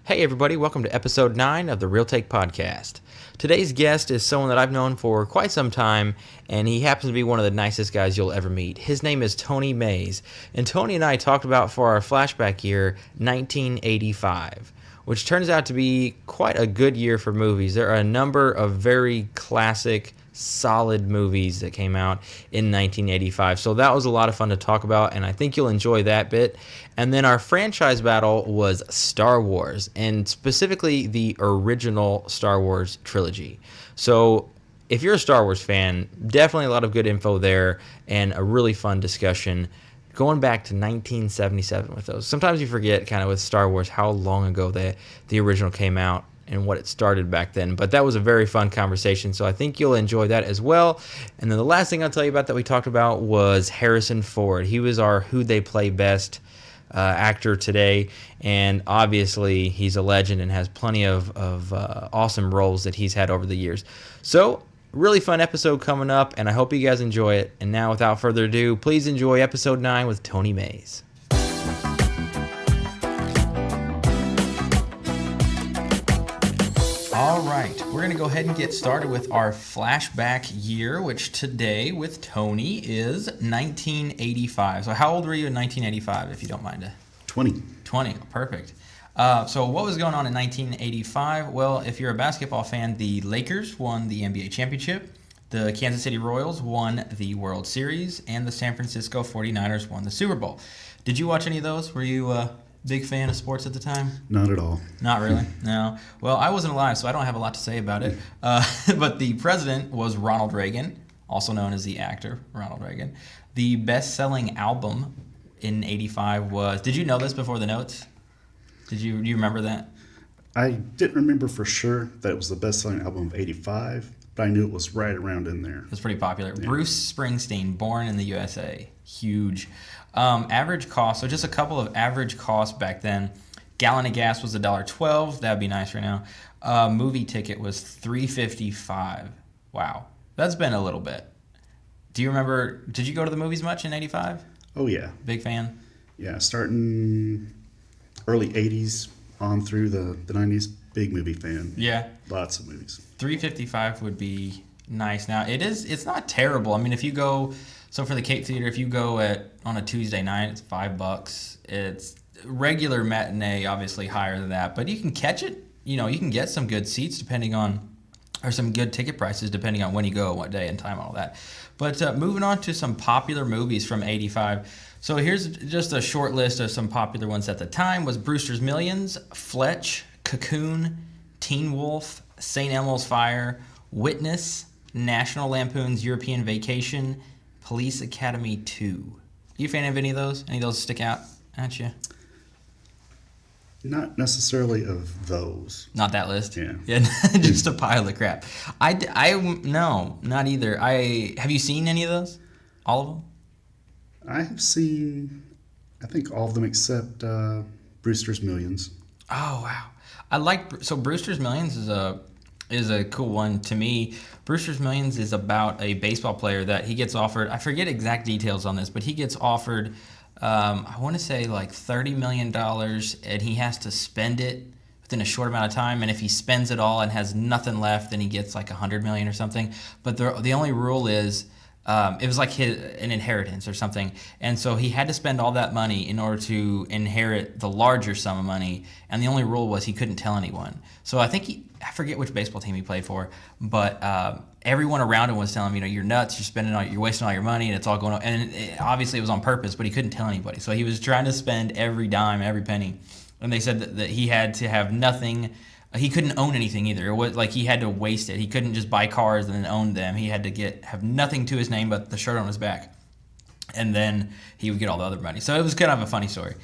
Hey everybody, welcome to episode 9 of the Real Take Podcast. Today's guest is someone that I've known for quite some time, and he happens to be one of the nicest guys you'll ever meet. His name is Tony Mays, and Tony and I talked about for our flashback year, 1985, which turns out to be quite a good year for movies. There are a number of very classic, solid movies that came out in 1985. So that was a lot of fun to talk about, and I think you'll enjoy that bit. And then our franchise battle was Star Wars, and specifically the original Star Wars trilogy. So if you're a Star Wars fan, definitely a lot of good info there and a really fun discussion going back to 1977 with those. Sometimes you forget kind of with Star Wars how long ago the original came out and what it started back then. But that was a very fun conversation, so I think you'll enjoy that as well. And then the last thing I'll tell you about that we talked about was Harrison Ford. He was our Who They Play Best actor today, and obviously he's a legend and has plenty of awesome roles that he's had over the years. So, really fun episode coming up, and I hope you guys enjoy it. And now, without further ado, please enjoy episode 9 with Tony Mays. All right, we're going to go ahead and get started with our flashback year, which today with Tony is 1985. So how old were you in 1985, if you don't mind? 20. 20, perfect. So what was going on in 1985? Well, if you're a basketball fan, the Lakers won the NBA championship, the Kansas City Royals won the World Series, and the San Francisco 49ers won the Super Bowl. Did you watch any of those? Were you big fan of sports at the time? Not at all. Not really? No. Well, I wasn't alive, so I don't have a lot to say about it. But the president was Ronald Reagan, also known as the actor Ronald Reagan. The best-selling album in 85 was... Did you know this before the notes? Do you remember that? I didn't remember for sure that it was the best-selling album of 85, but I knew it was right around in there. It was pretty popular. Yeah. Bruce Springsteen, Born in the USA. Huge. Average cost, so just a couple of average costs back then. Gallon of gas was $1.12. That would be nice right now. Movie ticket was $3.55. Wow. That's been a little bit. Do you remember, did you go to the movies much in 85? Oh, yeah. Big fan? Yeah, starting early 80s on through the 90s, big movie fan. Yeah. Lots of movies. $3.55 would be nice. Now, it's not terrible. I mean, if you go... So for the Cape Theater, if you go on a Tuesday night, it's $5. It's regular matinee, obviously higher than that, but you can catch it. You know, you can get some good seats or some good ticket prices depending on when you go, what day and time, all that. But moving on to some popular movies from 85. So here's just a short list of some popular ones at the time. Was Brewster's Millions, Fletch, Cocoon, Teen Wolf, St. Elmo's Fire, Witness, National Lampoon's European Vacation, Police Academy 2. Are you a fan of any of those? Any of those stick out at you? Not necessarily of those. Not that list? Yeah. Just a pile of crap. No, not either. Have you seen any of those? All of them? I have seen, I think all of them except Brewster's Millions. Oh, wow. So Brewster's Millions is a cool one to me. Brewster's Millions is about a baseball player that he gets offered, I forget exact details on this, but he gets offered, I want to say like $30 million, and he has to spend it within a short amount of time, and if he spends it all and has nothing left, then he gets like $100 million or something. But the only rule is, it was like an inheritance or something, and so he had to spend all that money in order to inherit the larger sum of money, and the only rule was he couldn't tell anyone. So I forget which baseball team he played for, but everyone around him was telling him, you're nuts, you're wasting all your money, and it's all going on. And obviously it was on purpose, but he couldn't tell anybody. So he was trying to spend every dime, every penny, and they said that he had to have nothing. He couldn't own anything either. It was like he had to waste it. He couldn't just buy cars and then own them. He had to have nothing to his name but the shirt on his back, and then he would get all the other money. So it was kind of a funny story.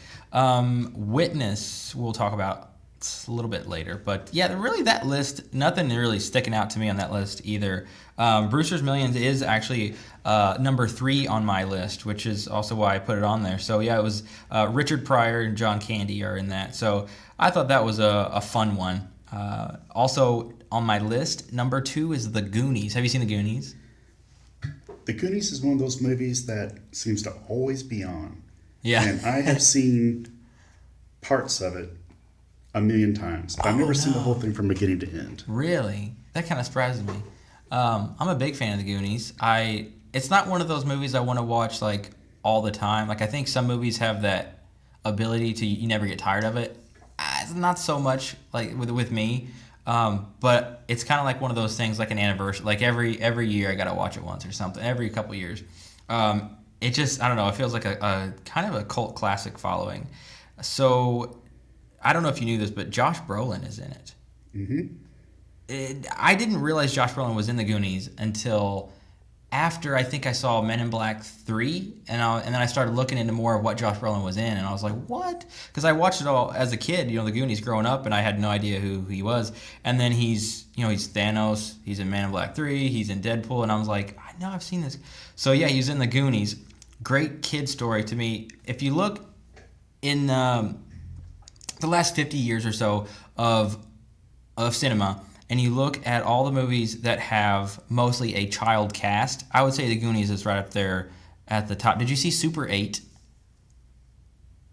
Witness we'll talk about a little bit later, but yeah, really that list, nothing really sticking out to me on that list either. Brewster's Millions is actually number 3 on my list, which is also why I put it on there. So yeah, it was Richard Pryor and John Candy are in that. So I thought that was a fun one. Also on my list, number 2 is The Goonies. Have you seen The Goonies? The Goonies is one of those movies that seems to always be on. Yeah. And I have seen parts of it a million times. I've never seen the no. whole thing from beginning to end. Really? That kind of surprises me. I'm a big fan of the Goonies. It's not one of those movies I want to watch like all the time. Like I think some movies have that ability to you never get tired of it. It's not so much like with me. But it's kind of like one of those things, like an anniversary. Like every year, I gotta watch it once or something. Every couple years, it just I don't know. It feels like a kind of a cult classic following. So I don't know if you knew this, but Josh Brolin is in it. I didn't realize Josh Brolin was in the Goonies until after I think I saw Men in Black 3, and then I started looking into more of what Josh Brolin was in, and I was like, what? Because I watched it all as a kid, the Goonies growing up, and I had no idea who he was. And then he's Thanos, he's in Man in Black 3, he's in Deadpool, and I was like, I know I've seen this. So yeah, he's in the Goonies. Great kid story to me. If you look in the last 50 years or so of cinema, and you look at all the movies that have mostly a child cast, I would say The Goonies is right up there at the top. Did you see Super 8?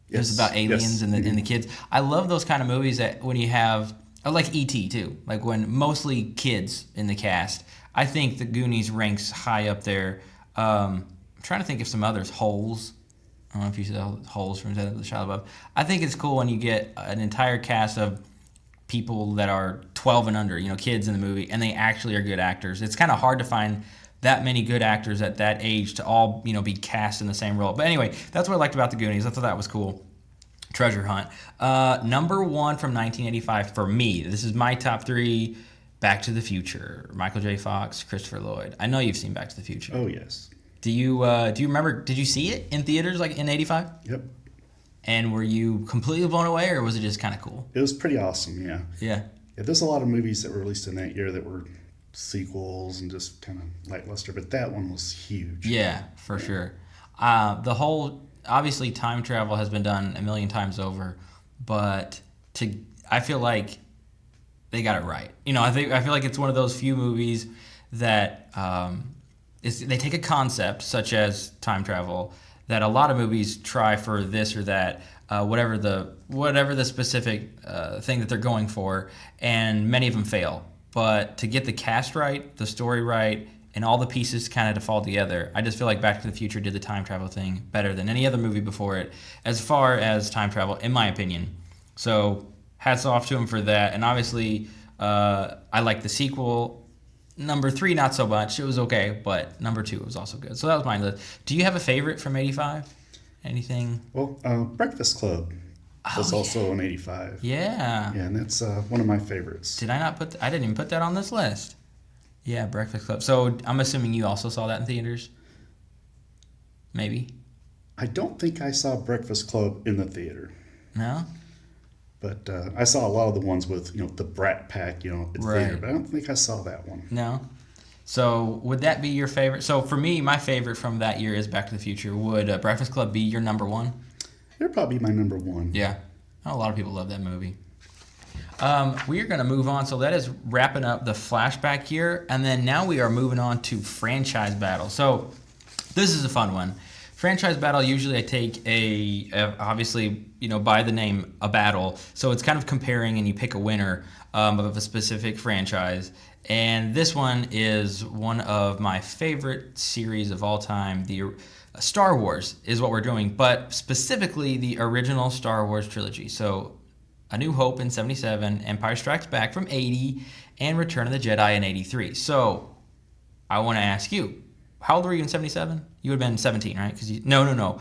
It was about aliens and the kids. I love those kind of movies that when you have, like E.T. too, like when mostly kids in the cast. I think The Goonies ranks high up there. I'm trying to think of some others. Holes. I don't know if you see the Holes from the Shia LaBeouf. I think it's cool when you get an entire cast of people that are 12 and under, kids in the movie, and they actually are good actors. It's kind of hard to find that many good actors at that age to all, be cast in the same role. But anyway, that's what I liked about the Goonies. I thought that was cool. Treasure Hunt. Number one from 1985 for me. This is my top three. Back to the Future. Michael J. Fox, Christopher Lloyd. I know you've seen Back to the Future. Oh, yes. Do you remember, did you see it in theaters like in 85? Yep. And were you completely blown away, or was it just kind of cool? It was pretty awesome, yeah. Yeah. There's a lot of movies that were released in that year that were sequels and just kind of lackluster, but that one was huge. Yeah, for sure. The whole, obviously, time travel has been done a million times over, but I feel like they got it right. I feel like it's one of those few movies that they take a concept such as time travel that a lot of movies try for this or that, whatever the specific thing that they're going for, and many of them fail. But to get the cast right, the story right, and all the pieces kind of to fall together, I just feel like Back to the Future did the time travel thing better than any other movie before it, as far as time travel, in my opinion. So hats off to him for that. And obviously, I like the sequel. Number 3, not so much. It was okay, but number 2 was also good. So that was my list. Do you have a favorite from 85? Anything? Well, Breakfast Club was also in 85. Yeah. Yeah, and that's one of my favorites. I didn't even put that on this list. Yeah, Breakfast Club. So I'm assuming you also saw that in theaters? Maybe? I don't think I saw Breakfast Club in the theater. No? But I saw a lot of the ones with, the Brat Pack, at the theater. But I don't think I saw that one. No? So would that be your favorite? So for me, my favorite from that year is Back to the Future. Would Breakfast Club be your number one? It'd probably be my number one. Yeah. I know a lot of people love that movie. We are going to move on. So that is wrapping up the flashback here. And then now we are moving on to franchise battle. So this is a fun one. Franchise battle, usually I take obviously, by the name, a battle. So it's kind of comparing and you pick a winner of a specific franchise. And this one is one of my favorite series of all time. The Star Wars is what we're doing, but specifically the original Star Wars trilogy. So A New Hope in 77, Empire Strikes Back from 80, and Return of the Jedi in 83. So I want to ask you, how old were you in 77? You would have been 17, right? No.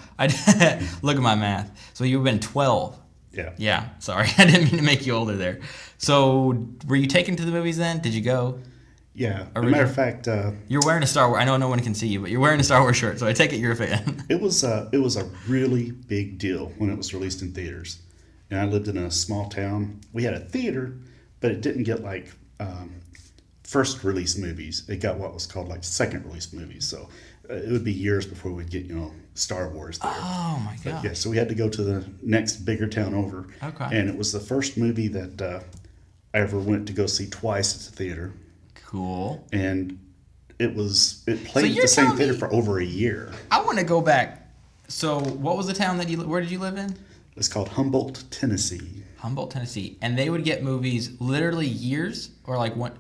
Look at my math. So you would have been 12. Yeah. Yeah, sorry. I didn't mean to make you older there. So were you taken to the movies then? Did you go? Yeah. As a matter of fact... you're wearing a Star Wars... I know no one can see you, but you're wearing a Star Wars shirt, so I take it you're a fan. It was a really big deal when it was released in theaters. And I lived in a small town. We had a theater, but it didn't get like... first release movies. It got what was called like second release movies. So it would be years before we'd get Star Wars there. Oh my god! Yeah, so we had to go to the next bigger town over. Okay. And it was the first movie that I ever went to go see twice at the theater. Cool. And it played at the same theater for over a year. I want to go back. So what was the town where did you live in? It's called Humboldt, Tennessee. Humboldt, Tennessee. And they would get movies literally years or like what?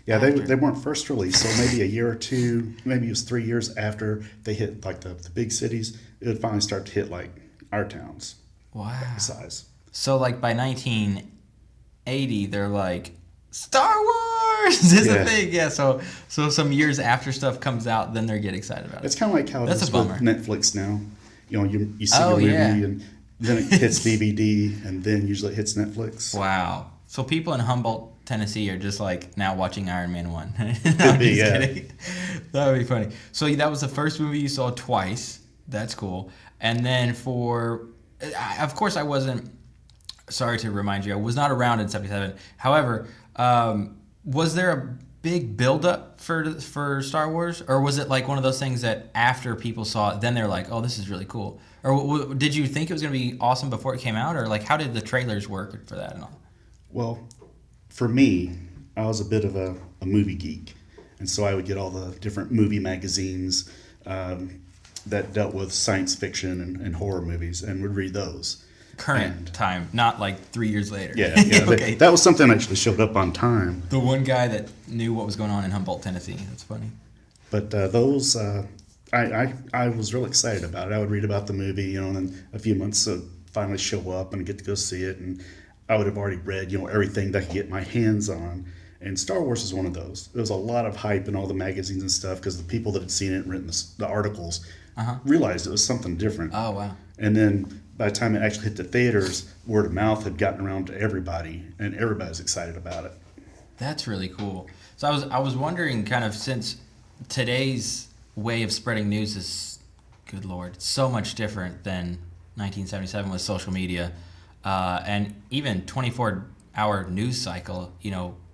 Yeah, they weren't first released, so maybe a year or two, maybe it was 3 years after they hit like the big cities, it would finally start to hit like our towns. Wow. Size. So like by 1980, they're like, Star Wars is a thing. Yeah, so some years after stuff comes out, then they get excited about it. It's kind of like how That's it is a bummer. with Netflix now. You know, you see a movie and then it hits DVD and then usually it hits Netflix. Wow. So people in Humboldt, Tennessee are just like now watching Iron Man 1. No, Could be, yeah. kidding. That would be funny. So that was the first movie you saw twice. That's cool. And then of course I wasn't, sorry to remind you, I was not around in 77. However, was there a big build-up for Star Wars? Or was it like one of those things that after people saw it, then they're like, oh, this is really cool? Or did you think it was going to be awesome before it came out? Or like how did the trailers work for that and all? Well, for me, I was a bit of a movie geek. And so I would get all the different movie magazines that dealt with science fiction and horror movies and would read those. Current time, not like 3 years later. Yeah. Okay. That was something that actually showed up on time. The one guy that knew what was going on in Humboldt, Tennessee. That's funny. But those, I was real excited about it. I would read about the movie, and then a few months would finally show up and get to go see it. And I would have already read, everything that I could get my hands on. And Star Wars is one of those. There was a lot of hype in all the magazines and stuff because the people that had seen it and written the articles realized it was something different. Oh, wow. And then by the time it actually hit the theaters, word of mouth had gotten around to everybody, and everybody was excited about it. That's really cool. So I was wondering, kind of, since today's way of spreading news is, good Lord, so much different than 1977 with social media, and even 24-hour news cycle,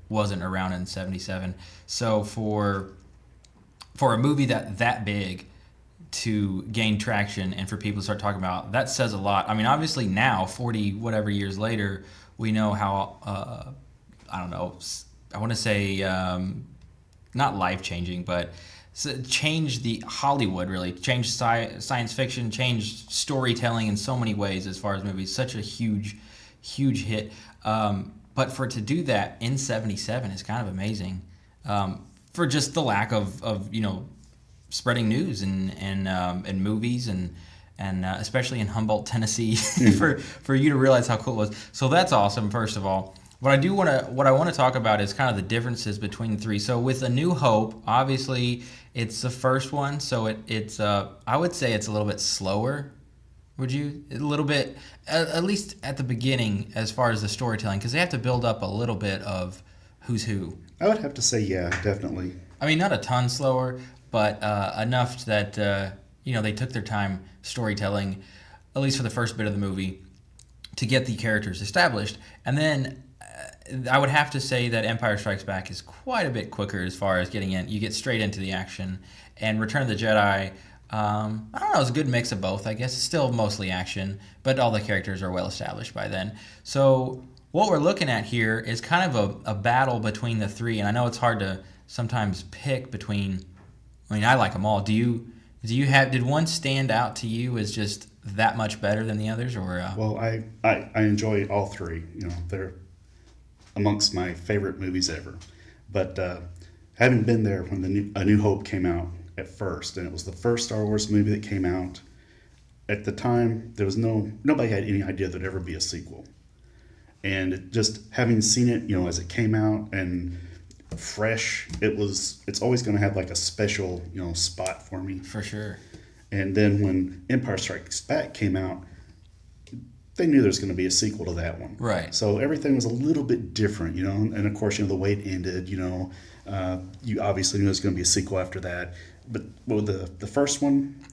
wasn't around in 77. So for a movie that big to gain traction and for people to start talking about, that says a lot. I mean, obviously now, 40 whatever years later, we know how, I don't know, I want to say not life-changing, but changed the Hollywood, really. Changed science fiction, changed storytelling in so many ways as far as movies. Such a huge hit. But for it to do that in 77 is kind of amazing, for just the lack of spreading news and movies and especially in Humboldt, Tennessee, for you to realize how cool it was. So that's awesome. First of all, what I want to talk about is kind of the differences between the three. So with A New Hope, obviously it's the first one, so it's I would say it's a little bit slower. Would you? A little bit, at least at the beginning, as far as the storytelling, because they have to build up a little bit of who's who. I would have to say, yeah, definitely. I mean, not a ton slower, but enough that they took their time storytelling, at least for the first bit of the movie, to get the characters established. And then I would have to say that Empire Strikes Back is quite a bit quicker as far as getting in. You get straight into the action. And Return of the Jedi, I don't know, it's a good mix of both, I guess. It's still mostly action, but all the characters are well established by then. So what we're looking at here is kind of a battle between the three. And I know it's hard to sometimes pick between, I mean, I like them all. Did one stand out to you as just that much better than the others? Or Well, I enjoy all three. They're amongst my favorite movies ever. But having been there when A New Hope came out at first, and it was the first Star Wars movie that came out, at the time there was nobody had any idea there'd ever be a sequel. And just having seen it, as it came out and fresh, it's always going to have like a special, spot for me. For sure. And then when Empire Strikes Back came out, they knew there was going to be a sequel to that one. Right. So everything was a little bit different, and of course, the way it ended, you obviously knew there was going to be a sequel after that. But with the first one,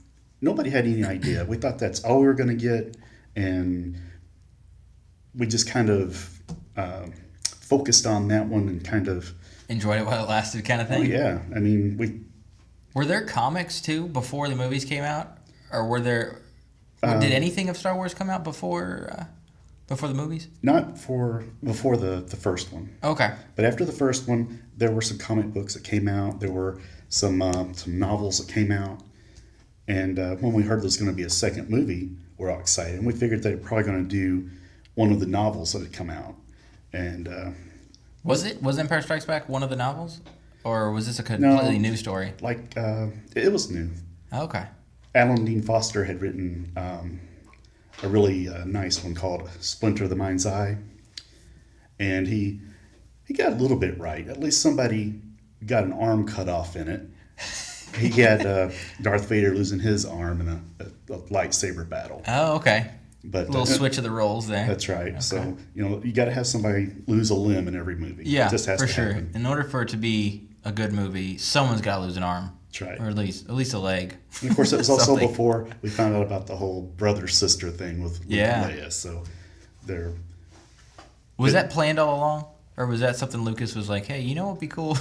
nobody had any idea. We thought that's all we were going to get, and we just kind of focused on that one and kind of enjoyed it while it lasted, kind of thing. Oh yeah, I mean Were there comics too before the movies came out, or were there? Did anything of Star Wars come out before the movies? Not before the first one. Okay. But after the first one, there were some comic books that came out. There were some novels that came out. And when we heard there was going to be a second movie, we're all excited. And we figured they were probably going to do one of the novels that had come out. And Was Empire Strikes Back one of the novels? Or was this a completely new story? It was new. Okay. Alan Dean Foster had written a really nice one called Splinter of the Mind's Eye. And he got a little bit right. At least somebody got an arm cut off in it. He had Darth Vader losing his arm in a lightsaber battle. Oh, okay. But a little switch of the roles there. That's right. Okay. So, you got to have somebody lose a limb in every movie. Yeah, it just has for to sure. happen. In order for it to be a good movie, someone's got to lose an arm. That's right. Or at least a leg. And of course, it was also before we found out about the whole brother-sister thing with Luke and Leia. So, Was that planned all along? Or was that something Lucas was like, hey, you know what would be cool?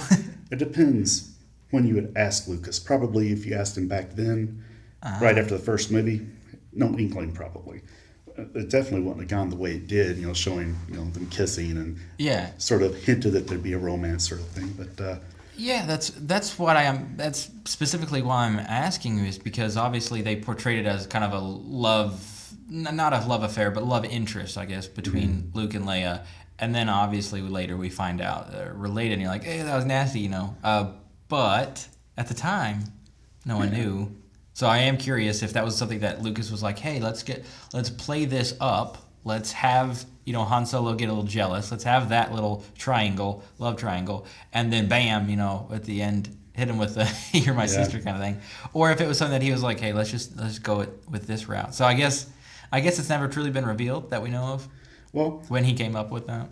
It depends when you would ask Lucas. Probably if you asked him back then, right after the first movie, no inkling probably. It definitely wouldn't have gone the way it did, showing them kissing and sort of hinted that there'd be a romance sort of thing. But that's what that's specifically why I'm asking you, is because obviously they portrayed it as kind of a not a love affair, but love interest, I guess, between Luke and Leia. And then obviously later we find out they're related, and you're like, hey, that was nasty, But at the time, no one knew. So I am curious if that was something that Lucas was like, hey, let's play this up. Let's have, Han Solo get a little jealous. Let's have that little love triangle. And then bam, at the end, hit him with the you're my sister kind of thing. Or if it was something that he was like, hey, let's go with this route. So I guess it's never truly been revealed that we know of. Well, when he came up with that.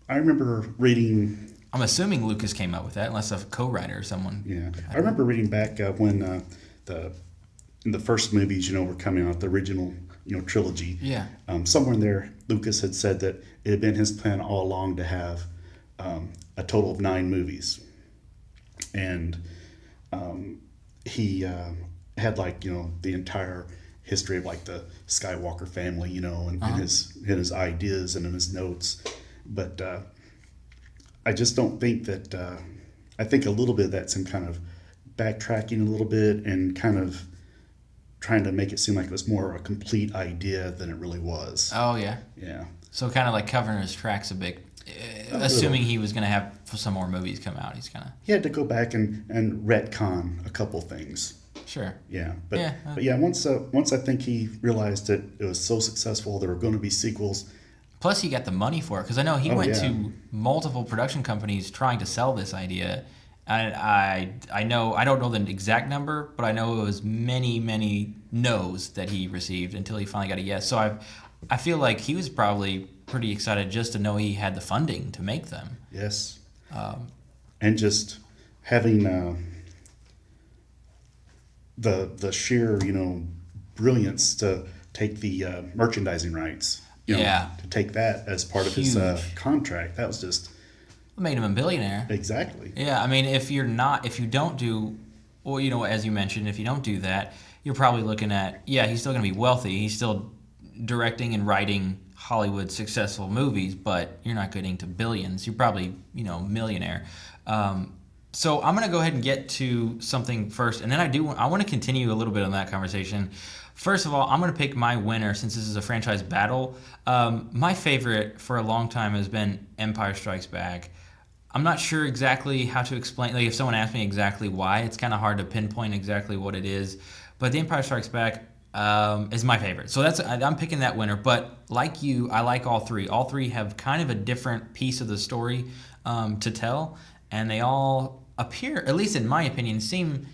I remember reading. I'm assuming Lucas came up with that, unless a co-writer or someone. Yeah. I remember reading back when in the first movies, were coming out, the original, trilogy. Yeah. Somewhere in there, Lucas had said that it had been his plan all along to have a total of 9 movies. And he had the entire history of the Skywalker family, and his ideas and in his notes. But I just don't think that, I think a little bit of that's him kind of backtracking a little bit and kind of trying to make it seem like it was more a complete idea than it really was. Oh, yeah. Yeah. So kind of like covering his tracks a bit. Assuming he was going to have some more movies come out, he had to go back and retcon a couple things. Sure. Yeah, but once I think he realized that it was so successful, there were going to be sequels. Plus, he got the money for it, because I know he went to multiple production companies trying to sell this idea. I know, I don't know the exact number, but I know it was many no's that he received until he finally got a yes. So I feel like he was probably pretty excited just to know he had the funding to make them. Yes. And just having the sheer, brilliance to take the merchandising rights. To take that as part of his contract. That was just... It made him a billionaire. Exactly. Yeah, I mean, if you don't do, or, as you mentioned, if you don't do that, you're probably looking at, he's still going to be wealthy. He's still directing and writing Hollywood successful movies, but you're not getting to billions. You're probably, millionaire. So I'm going to go ahead and get to something first, and then I want to continue a little bit on that conversation. First of all, I'm going to pick my winner since this is a franchise battle. My favorite for a long time has been Empire Strikes Back. I'm not sure exactly how to explain. If someone asked me exactly why, it's kind of hard to pinpoint exactly what it is. But The Empire Strikes Back is my favorite. So I'm picking that winner. But like you, I like all three. All three have kind of a different piece of the story to tell. And they all appear, at least in my opinion, seem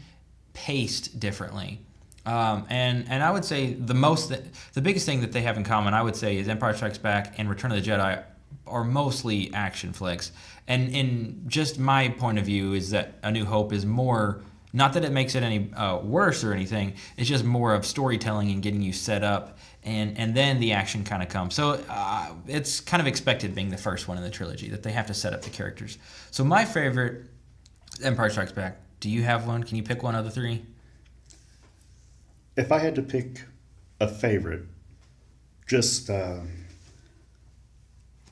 paced differently. And I would say the biggest thing that they have in common, I would say, is Empire Strikes Back and Return of the Jedi are mostly action flicks. And in just my point of view is that A New Hope is more, not that it makes it any worse or anything, it's just more of storytelling and getting you set up, and then the action kind of comes. So it's kind of expected, being the first one in the trilogy, that they have to set up the characters. So my favorite, Empire Strikes Back. Do you have one? Can you pick one of the three? If I had to pick a favorite, just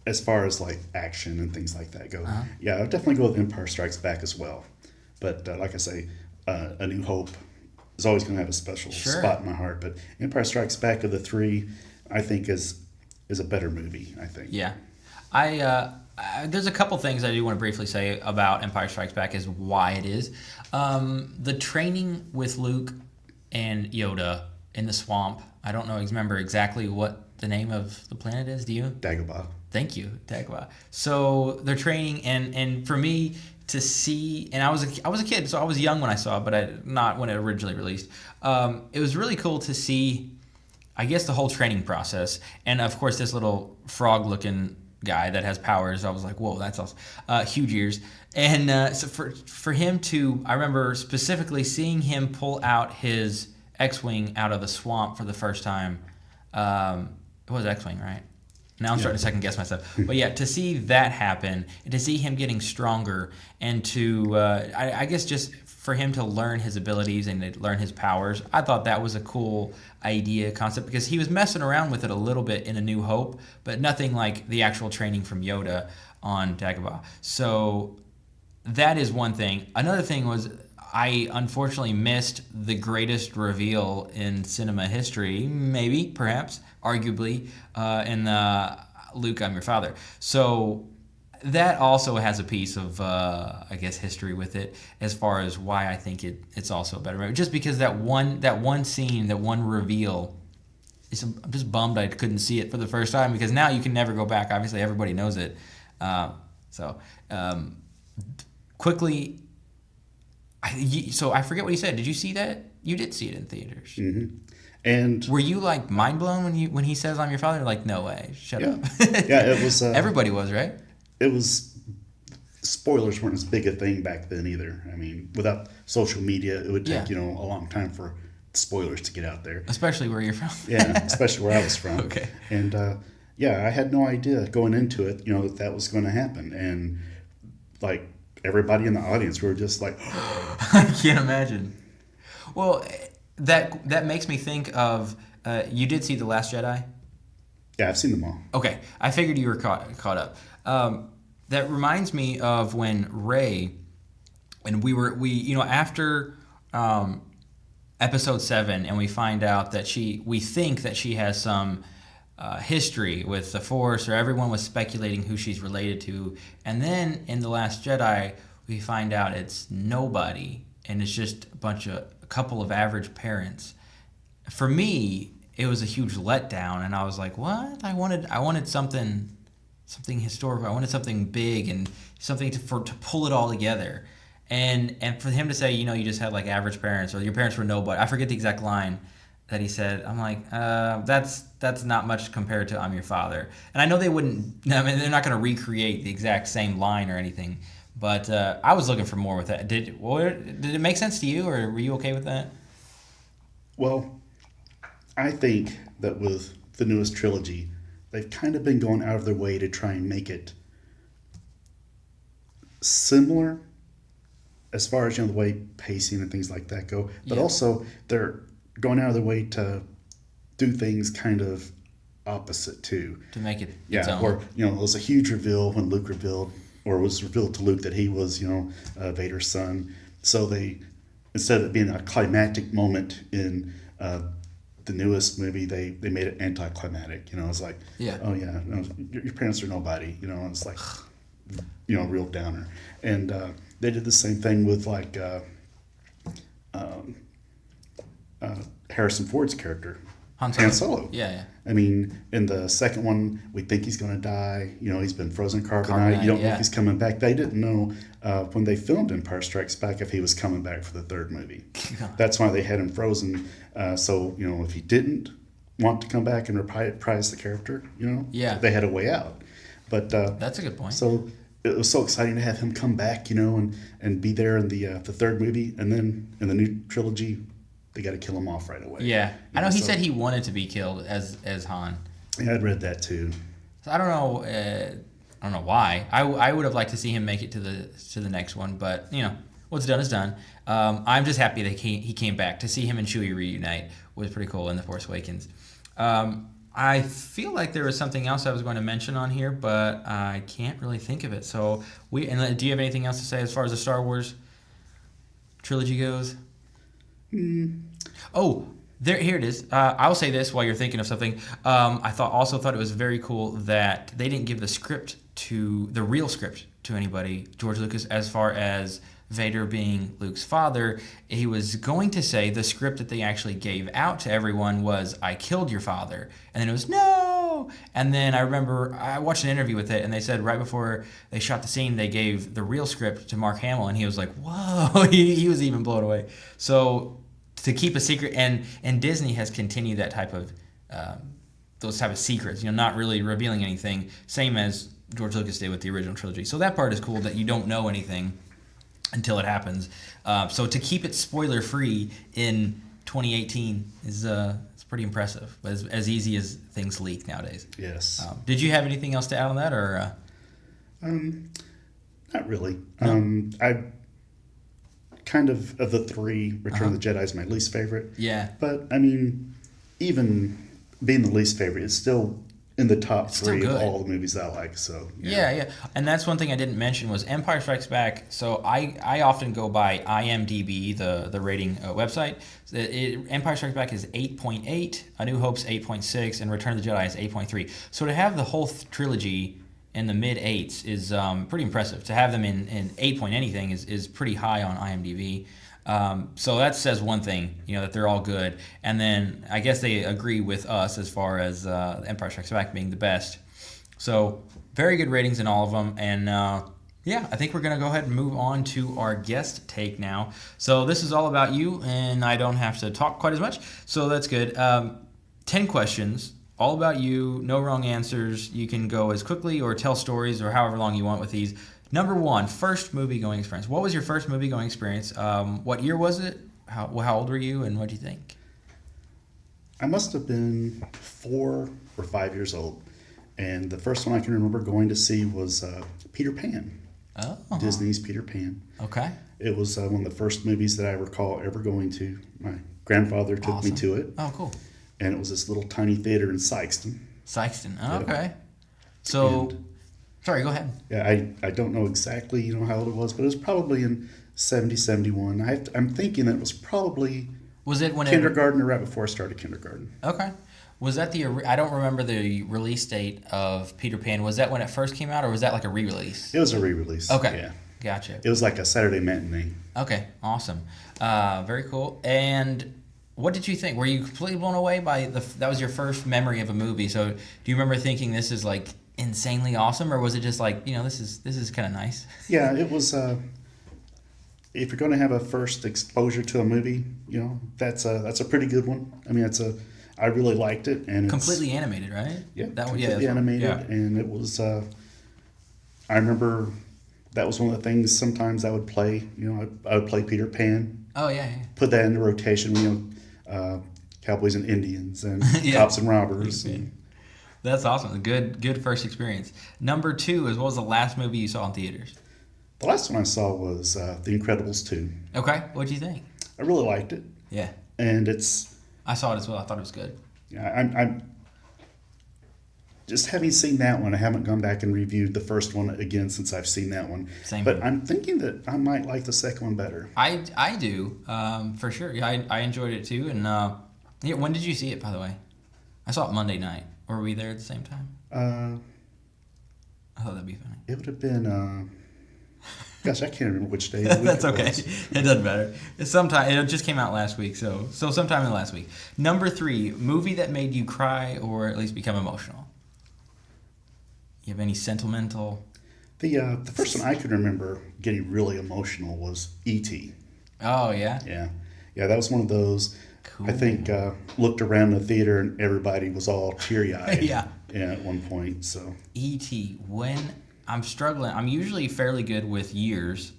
as far as action and things like that go, I would definitely go with Empire Strikes Back as well. But like I say, A New Hope is always going to have a special Sure. spot in my heart. But Empire Strikes Back of the three, I think is a better movie. I think. Yeah, there's a couple things I do want to briefly say about Empire Strikes Back is why it is. The training with Luke and Yoda in the swamp. I don't remember exactly what the name of the planet is. Do you? Dagobah. Thank you, Dagobah. So they're training, and for me to see, and I was a kid, so I was young when I saw it, but not when it originally released. It was really cool to see, I guess, the whole training process, and of course this little frog-looking guy that has powers. I was like, whoa, that's awesome. Huge ears, and so for him to, I remember specifically seeing him pull out his X-wing out of the swamp for the first time. It was X-wing, right? Now I'm starting to second guess myself. But yeah, to see that happen and to see him getting stronger and to, I guess just for him to learn his abilities and to learn his powers, I thought that was a cool idea, concept, because he was messing around with it a little bit in A New Hope, but nothing like the actual training from Yoda on Dagobah. So that is one thing. Another thing was I unfortunately missed the greatest reveal in cinema history, maybe, perhaps, arguably, in Luke, I'm Your Father. So that also has a piece of, I guess, history with it as far as why I think it's also a better movie. Just because that one scene, that one reveal, I'm just bummed I couldn't see it for the first time, because now you can never go back. Obviously, everybody knows it. Quickly... So I forget what he said. Did you see that? You did see it in theaters. Mm-hmm. And were you like mind blown when he says I'm your father? Like, no way, shut up. Yeah, it was. Everybody was, right? It was. Spoilers weren't as big a thing back then either. I mean, without social media, it would take a long time for spoilers to get out there. Especially where you're from. Yeah, especially where I was from. Okay. And I had no idea going into it, that was going to happen, and like. Everybody in the audience were just like, I can't imagine. Well, that makes me think of, you did see The Last Jedi? Yeah, I've seen them all. Okay, I figured you were caught up. That reminds me of when Rey, when we after episode 7, and we find out that we think that she has some history with the Force, or everyone was speculating who she's related to, and then in The Last Jedi we find out it's nobody, and it's just a couple of average parents. For me, it was a huge letdown, and I was like, what? I wanted something historical. I wanted something big and something to pull it all together, and for him to say, you just had like average parents, or your parents were nobody. I forget the exact line that he said. I'm like, that's not much compared to I'm Your Father. And I know they wouldn't, I mean, they're not going to recreate the exact same line or anything, but I was looking for more with that. Did it make sense to you, or were you okay with that? Well, I think that with the newest trilogy, they've kind of been going out of their way to try and make it similar as far as, the way pacing and things like that go, but also they're going out of their way to do things kind of opposite too. To make it its own. Where, it was a huge reveal when Luke was revealed to Luke that he was, Vader's son. So they, instead of it being a climactic moment in the newest movie, they made it anticlimactic. It's like, oh yeah, your parents are nobody. And it's like, real downer. And they did the same thing with like Harrison Ford's character, Han Solo. Yeah. I mean, in the second one, we think he's going to die. He's been frozen carbonite. You don't know if he's coming back. They didn't know when they filmed Empire Strikes Back if he was coming back for the third movie. That's why they had him frozen. So, if he didn't want to come back and reprise the character, they had a way out. But that's a good point. So it was so exciting to have him come back, and be there in the third movie. And then in the new trilogy, they got to kill him off right away. Yeah. I know he said he wanted to be killed as Han. Yeah, I'd read that too. So I don't know why. I would have liked to see him make it to the next one, but what's done is done. I'm just happy that he came back. To see him and Chewie reunite was pretty cool in The Force Awakens. I feel like there was something else I was going to mention on here, but I can't really think of it. So do you have anything else to say as far as the Star Wars trilogy goes? Oh, here it is. I'll say this while you're thinking of something. I also thought it was very cool that they didn't give the real script to anybody. George Lucas, as far as Vader being Luke's father, he was going to say the script that they actually gave out to everyone was, "I killed your father," and then it was no. And then I remember I watched an interview with it, and they said right before they shot the scene, they gave the real script to Mark Hamill, and he was like, "Whoa!" he was even blown away. So to keep a secret, and Disney has continued that type of those type of secrets, not really revealing anything, same as George Lucas did with the original trilogy. So that part is cool, that you don't know anything until it happens. So to keep it spoiler free in 2018 is it's pretty impressive. As easy as things leak nowadays. Yes. Did you have anything else to add on that, or? Not really. No? I kind of the three, Return of the Jedi is my least favorite. Yeah. But I mean, even being the least favorite, it's still in the top three of all the movies that I like. So yeah. And that's one thing I didn't mention was Empire Strikes Back. So I often go by IMDb, the rating website. Empire Strikes Back is 8.8, A New Hope's 8.6, and Return of the Jedi is 8.3. So to have the whole trilogy in the mid 8s is pretty impressive. To have them in 8 point anything is pretty high on IMDb. So that says one thing, that they're all good. And then I guess they agree with us as far as Empire Strikes Back being the best. So very good ratings in all of them. And I think we're going to go ahead and move on to our guest take now. So this is all about you, and I don't have to talk quite as much. So that's good. 10 questions. All about you, no wrong answers. You can go as quickly or tell stories or however long you want with these. Number one, first movie-going experience. What was your first movie-going experience? What year was it? How old were you, and what do you think? I must have been 4 or 5 years old. And the first one I can remember going to see was Peter Pan. Oh. Disney's Peter Pan. Okay. It was one of the first movies that I recall ever going to. My grandfather took me to it. Oh, cool. And it was this little tiny theater in Sykeston. Oh, okay. So, sorry, go ahead. Yeah, I don't know exactly, how old it was, but it was probably in 70, 71. I'm thinking that it was probably kindergarten or right before I started kindergarten. Okay. Was that I don't remember the release date of Peter Pan. Was that when it first came out, or was that like a re-release? It was a re-release. Okay. Yeah. Gotcha. It was like a Saturday matinee. Okay, awesome. Very cool. And what did you think? Were you completely blown away by that was your first memory of a movie? So do you remember thinking this is like insanely awesome, or was it just like, this is kind of nice? Yeah, it was. If you're going to have a first exposure to a movie, that's a pretty good one. I mean, I really liked it, and completely animated, right? Yeah, completely animated, and it was. I remember that was one of the things. Sometimes I would play. I would play Peter Pan. Oh yeah. Put that into rotation. Cowboys and Indians and Cops and Robbers. That's awesome. Good first experience. Number 2 is, what was the last movie you saw in theaters? The last one I saw was The Incredibles 2. Okay, what did you think? I really liked it. Yeah. And I saw it as well. I thought it was good. Yeah, I'm just having seen that one. I haven't gone back and reviewed the first one again since I've seen that one. Same. But I'm thinking that I might like the second one better. I do, for sure. Yeah, I enjoyed it too. And when did you see it, by the way? I saw it Monday night. Were we there at the same time? I thought that'd be funny. It would have been. Gosh, I can't remember which day of the week That's it okay. was. It doesn't matter. It just came out last week, so sometime in the last week. Number 3, movie that made you cry or at least become emotional. You have any sentimental? The first one I can remember getting really emotional was E.T. Oh yeah. Yeah. That was one of those. Cool. I think looked around the theater and everybody was all teary-eyed. Yeah. At one point. So E.T. When I'm struggling, I'm usually fairly good with years.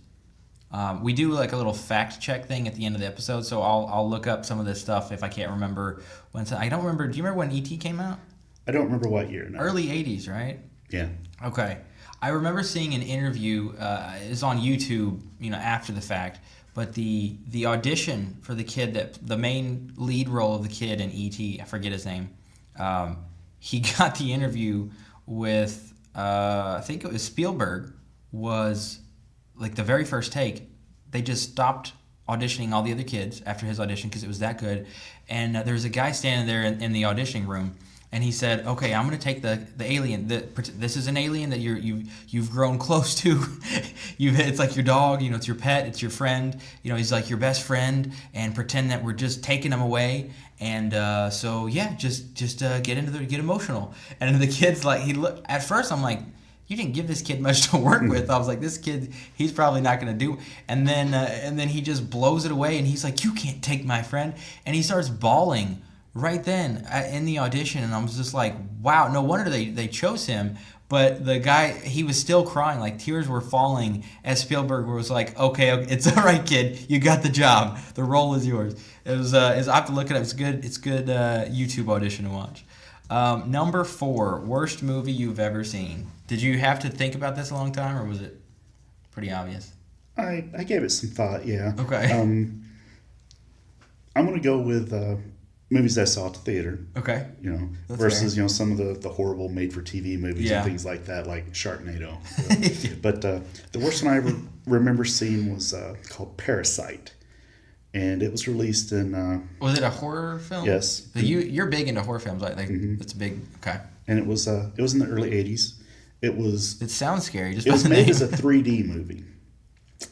We do like a little fact check thing at the end of the episode, so I'll look up some of this stuff if I can't remember when. I don't remember. Do you remember when E.T. came out? I don't remember what year. No. Early 80s, right? Yeah. Okay. I remember seeing an interview. It's on YouTube, after the fact. But the audition for the kid, the main lead role of the kid in E.T., I forget his name. He got the interview with. I think it was Spielberg, was like the very first take. They just stopped auditioning all the other kids after his audition because it was that good. And there was a guy standing there in the auditioning room, and he said, "Okay, I'm going to take the alien. This is an alien that you've grown close to. It's like your dog. It's your pet. It's your friend. He's like your best friend. And pretend that we're just taking him away. And so yeah, just get emotional." And the kid's like, at first I'm like, you didn't give this kid much to work with. I was like, this kid, he's probably not going to do. And then he just blows it away, and he's like, "You can't take my friend." And he starts bawling right then in the audition, and I was just like, wow, no wonder they chose him. But the guy, he was still crying, like tears were falling as Spielberg was like, okay, it's all right, kid, you got the job, the role is yours. I have to look it up. It's good YouTube audition to watch. Number 4, worst movie you've ever seen. Did you have to think about this a long time, or was it pretty obvious? I gave it some thought, yeah. Okay. I'm going to go with movies that I saw at the theater. Okay. That's versus, fair. Some of the horrible made-for-TV movies Yeah. and things like that, like Sharknado. But the worst one I ever remember seeing was called Parasite. And it was released in... was it a horror film? Yes. You're big into horror films. Like It's big... Okay. And it was in the early 80s. It sounds scary. Just it was by the made name. as a 3D movie.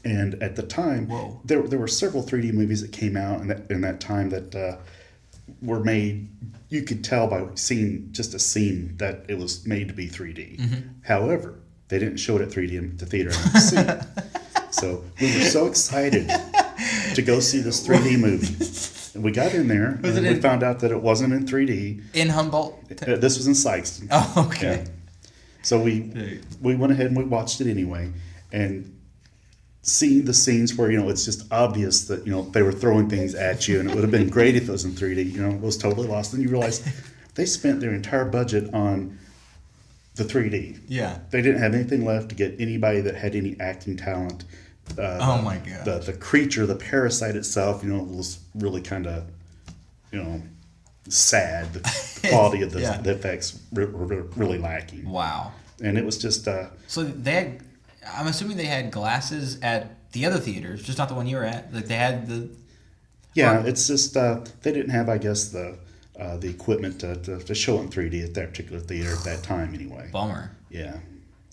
And at the time, Whoa. there were several 3D movies that came out in that time that were made. You could tell by seeing just a scene that it was made to be 3D. Mm-hmm. However, they didn't show it at 3D in the theater to see it. So we were so excited to go see this 3D movie. And we got in there, and we found out that it wasn't in 3D. In Humboldt? This was in Sikeston. Oh, okay. Yeah. So we went ahead and we watched it anyway, and seeing the scenes where it's just obvious that they were throwing things at you, and it would have been great if it was in 3D. It was totally lost. And you realize they spent their entire budget on the 3D. Yeah. They didn't have anything left to get anybody that had any acting talent. Oh my god. The creature, the parasite itself, was really kind of, sad. The quality of the effects were really lacking. Wow. And it was just... So I'm assuming they had glasses at the other theaters, just not the one you were at. Like they had the... Yeah, it's just they didn't have, I guess, the equipment to show it in 3D at that particular theater at that time anyway. Bummer. Yeah,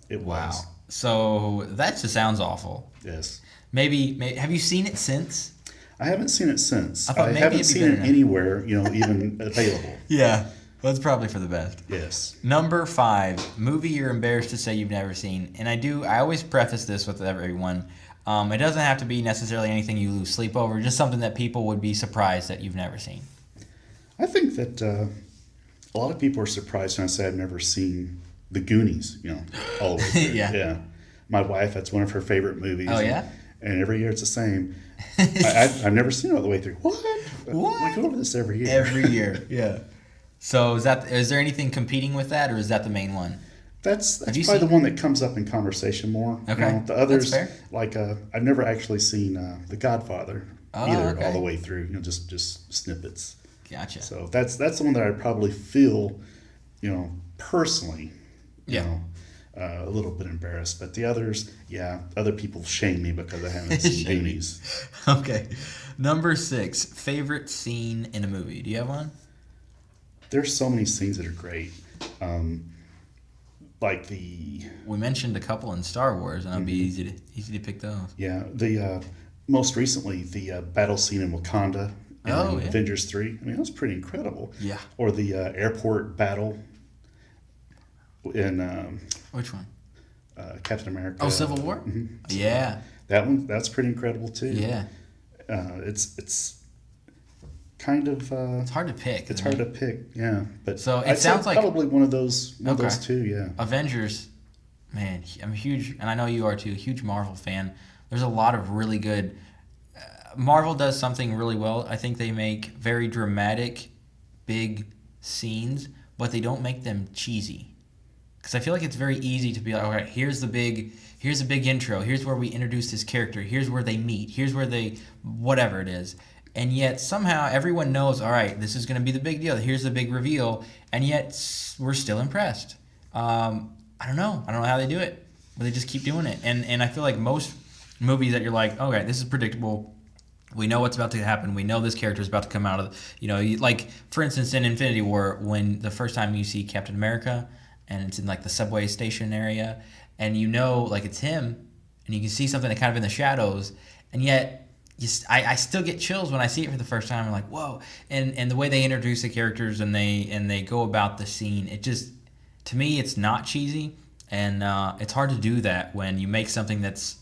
it Wow. was. So that just sounds awful. Yes. Maybe have you seen it since? I haven't seen it since. I thought maybe haven't it'd be seen it better now. anywhere, even available. Yeah. Well, that's probably for the best. Yes. Number 5, movie you're embarrassed to say you've never seen. And I always preface this with everyone. It doesn't have to be necessarily anything you lose sleep over, just something that people would be surprised that you've never seen. I think that a lot of people are surprised when I say I've never seen The Goonies, all the way through. Yeah. Yeah. My wife, that's one of her favorite movies. Oh, yeah? And every year it's the same. I've never seen it all the way through. What? What? We go over this every year. Every year, yeah. So is there anything competing with that, or is that the main one? That's you probably the seen- one that comes up in conversation more. Okay. The others, That's fair. like I've never actually seen The Godfather either okay. all the way through. Just snippets. Gotcha. So that's the one that I probably feel, personally, a little bit embarrassed. But the others, other people shame me because I haven't seen Goonies. Okay. Number 6, favorite scene in a movie. Do you have one? There's so many scenes that are great. Like We mentioned a couple in Star Wars, and it'd be easy to pick those. the most recently the battle scene in Wakanda in Avengers 3. I mean, that was pretty incredible. Yeah. Or the airport battle in Which one? Captain America. Oh, Civil War? Mhm. Yeah. That's pretty incredible too. Yeah. It's kind of It's hard to pick. it's hard to pick, yeah. But So it I'd say sounds like- probably one of those two, yeah. Avengers, man, I'm huge, and I know you are too, huge Marvel fan. There's a lot of really good... Marvel does something really well. I think they make very dramatic, big scenes, but they don't make them cheesy. Because I feel like it's very easy to be like, all right, here's a big intro. Here's where we introduce this character. Here's where they meet. Here's where whatever it is. And yet somehow everyone knows, all right, this is going to be the big deal. Here's the big reveal. And yet we're still impressed. I don't know. I don't know how they do it, but they just keep doing it. And I feel like most movies that you're like, okay, this is predictable. We know what's about to happen. We know this character is about to come out of, like, for instance, in Infinity War, when the first time you see Captain America and it's in, like, the subway station area, and like, it's him, and you can see something kind of in the shadows, and yet I still get chills when I see it for the first time. I'm like, whoa. And the way they introduce the characters and they go about the scene, it just, to me, it's not cheesy, and it's hard to do that when you make something that's,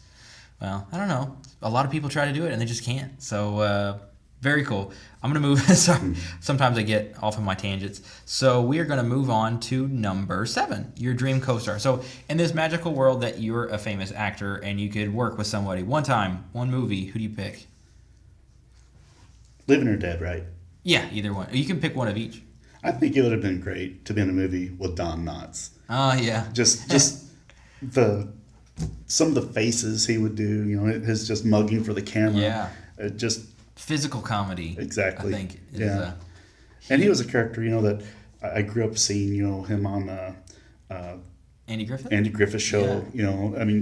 well, I don't know. A lot of people try to do it and they just can't. So very cool. I'm going to move. Sorry, sometimes I get off of my tangents. So we are going to move on to number 7, your dream co-star. So in this magical world that you're a famous actor and you could work with somebody one time, one movie, who do you pick? Living or dead, right? Yeah, either one. You can pick one of each. I think it would have been great to be in a movie with Don Knotts. Oh, yeah. Just some of the faces he would do, his just mugging for the camera. Yeah. Just physical comedy. Exactly. I think. And he was a character, that I grew up seeing, him on Andy Griffith? Andy Griffith show. Yeah.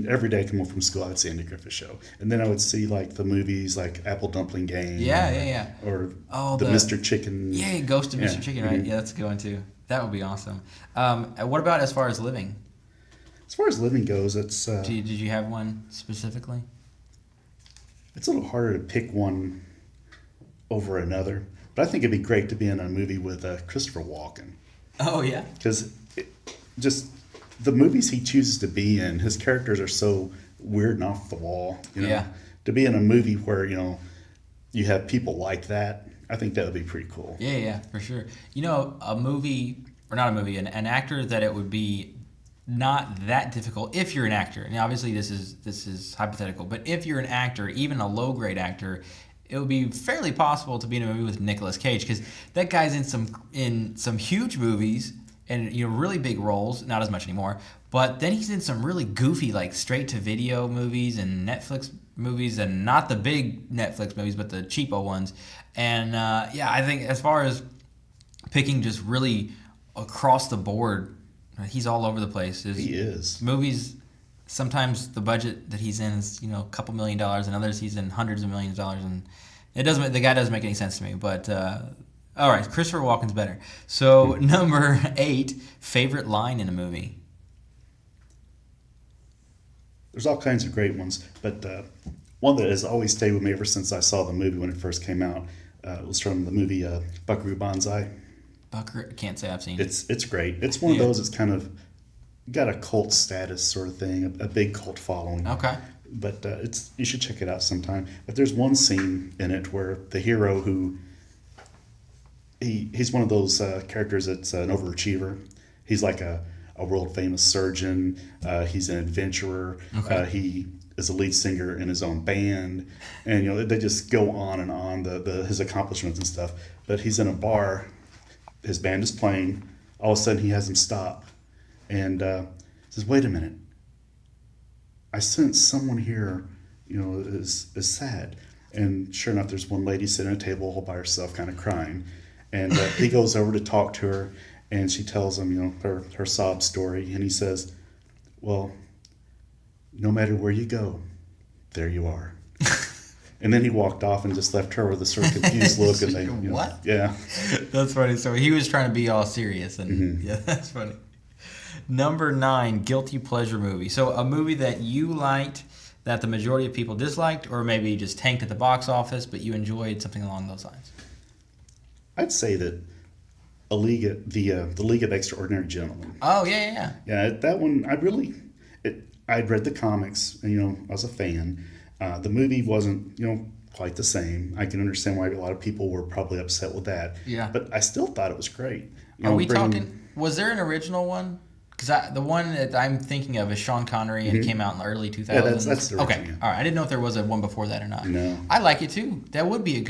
Every day I come home from school, I would see Andy Griffith show. And then I would see, like, the movies like Apple Dumpling Game. Yeah. Or the Mr. Chicken. Yeah, Ghost of Mr. Chicken, right? Mm-hmm. Yeah, that's a good one, too. That would be awesome. What about as far as living? As far as living goes, it's... Did you have one specifically? It's a little harder to pick one over another. But I think it'd be great to be in a movie with Christopher Walken. Oh, yeah? Because just the movies he chooses to be in, his characters are so weird and off the wall. Yeah. To be in a movie where, you have people like that, I think that would be pretty cool. Yeah, for sure. A movie, or not a movie, an actor that it would be not that difficult if you're an actor. Now, obviously, this is hypothetical, but if you're an actor, even a low-grade actor, it would be fairly possible to be in a movie with Nicolas Cage, because that guy's in some huge movies and really big roles, not as much anymore, but then he's in some really goofy, like, straight-to-video movies and Netflix movies, and not the big Netflix movies, but the cheapo ones. And I think as far as picking just really across the board, he's all over the place. He is. Movies, sometimes the budget that he's in is, a couple $1 million, and others he's in hundreds of millions of dollars, and the guy doesn't make any sense to me. But all right, Christopher Walken's better. So number 8, favorite line in a movie. There's all kinds of great ones, but one that has always stayed with me ever since I saw the movie when it first came out was from the movie Buckaroo Banzai. Can't say I've seen it. It's great. It's one of those that's kind of got a cult status sort of thing, a big cult following. Okay. But you should check it out sometime. But there's one scene in it where the hero he's one of those characters that's an overachiever. He's like a world famous surgeon. He's an adventurer. Okay. He is a lead singer in his own band, and they just go on and on his accomplishments and stuff. But he's in a bar. His band is playing. All of a sudden, he has them stop and says, "Wait a minute. I sense someone here, is sad." And sure enough, there's one lady sitting at a table all by herself, kind of crying. And he goes over to talk to her, and she tells him, her sob story. And he says, "Well, no matter where you go, there you are." And then he walked off and just left her with a sort of confused look. And they, what? Yeah. That's funny. So he was trying to be all serious, and yeah, that's funny. Number 9, guilty pleasure movie. So a movie that you liked that the majority of people disliked, or maybe just tanked at the box office, but you enjoyed, something along those lines. I'd say that the League of Extraordinary Gentlemen. Oh yeah. Yeah, that one I'd read the comics, and I was a fan. The movie wasn't, quite the same. I can understand why a lot of people were probably upset with that. Yeah. But I still thought it was great. Was there an original one? Because the one that I'm thinking of is Sean Connery, and it came out in the early 2000s. Yeah, that's the original. Okay, all right. I didn't know if there was a one before that or not. No. I like it too. That would be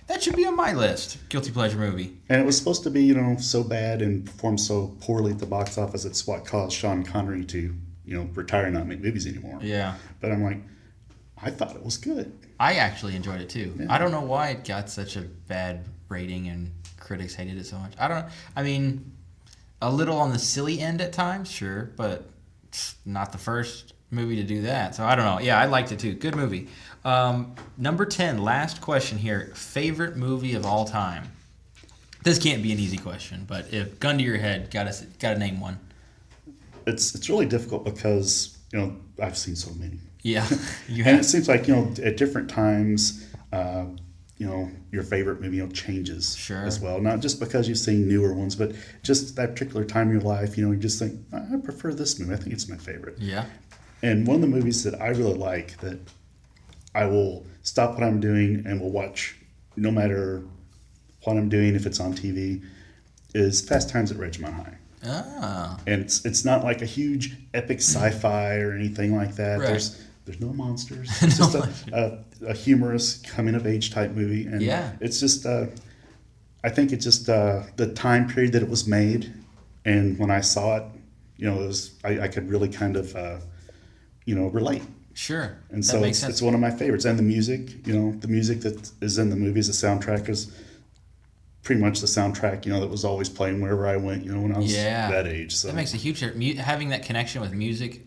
that should be on my list. Guilty pleasure movie. And it was supposed to be, so bad and perform so poorly at the box office. It's what caused Sean Connery to, retire and not make movies anymore. Yeah. But I'm like, I thought it was good. I actually enjoyed it too. Yeah. I don't know why it got such a bad rating and critics hated it so much. A little on the silly end at times, sure, but not the first movie to do that. So I don't know. Yeah, I liked it too. Good movie. Number 10, last question here. Favorite movie of all time? This can't be an easy question, but if gun to your head, gotta name one. It's really difficult because I've seen so many. Yeah, you And have. it seems like at different times, your favorite movie changes Sure. as well. Not just because you've seen newer ones, but just that particular time in your life. You just think I prefer this movie. I think it's my favorite. Yeah. And one of the movies that I really like that I will stop what I'm doing and will watch no matter what I'm doing if it's on TV is Fast Times at Ridgemont High. Ah. And it's not like a huge epic sci-fi or anything like that. Right. There's no monsters. It's No just a humorous coming of age type movie, and Yeah. it's just I think it's just the time period that it was made, and when I saw it, it was I could really kind of relate. Sure. And That so makes it's sense. one of my favorites. And the music, the music that is in the movies, the soundtrack is pretty much the soundtrack, that was always playing wherever I went, when I was Yeah. that age. So That makes a huge difference. Having that connection with music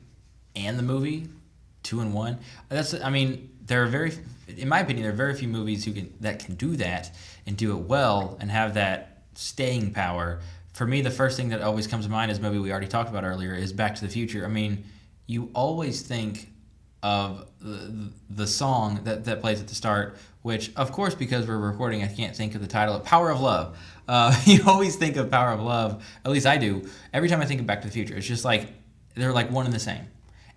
and the movie, 2 in 1. There are in my opinion, there are very few movies that can do that and do it well and have that staying power. For me, the first thing that always comes to mind is a movie we already talked about earlier is Back to the Future. You always think of the song that plays at the start, which, of course, because we're recording, I can't think of the title. Power of Love. You always think of Power of Love, at least I do. Every time I think of Back to the Future, it's just like they're like one and the same.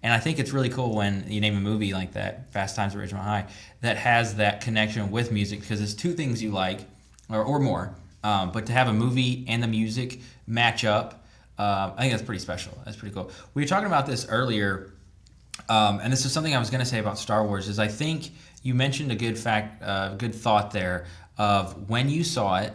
And I think it's really cool when you name a movie like that, Fast Times at Ridgemont High, that has that connection with music, because it's two things you like, or more. But to have a movie and the music match up, I think that's pretty special. That's pretty cool. We were talking about this earlier, and this is something I was going to say about Star Wars, is I think you mentioned a good thought there of when you saw it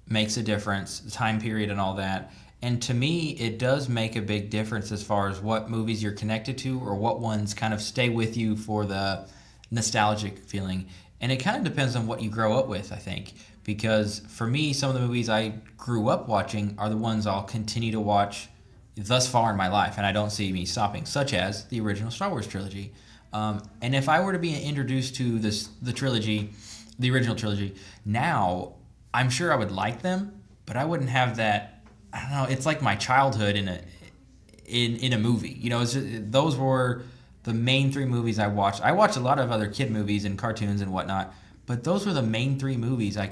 makes a difference, the time period and all that. And to me, it does make a big difference as far as what movies you're connected to or what ones kind of stay with you for the nostalgic feeling. And it kind of depends on what you grow up with, I think. Because for me, some of the movies I grew up watching are the ones I'll continue to watch thus far in my life, and I don't see me stopping, such as the original Star Wars trilogy. And if I were to be introduced to the original trilogy, now, I'm sure I would like them, but I wouldn't have that. I don't know. It's like my childhood in a movie. Those were the main 3 movies I watched. I watched a lot of other kid movies and cartoons and whatnot, but those were the main 3 movies. I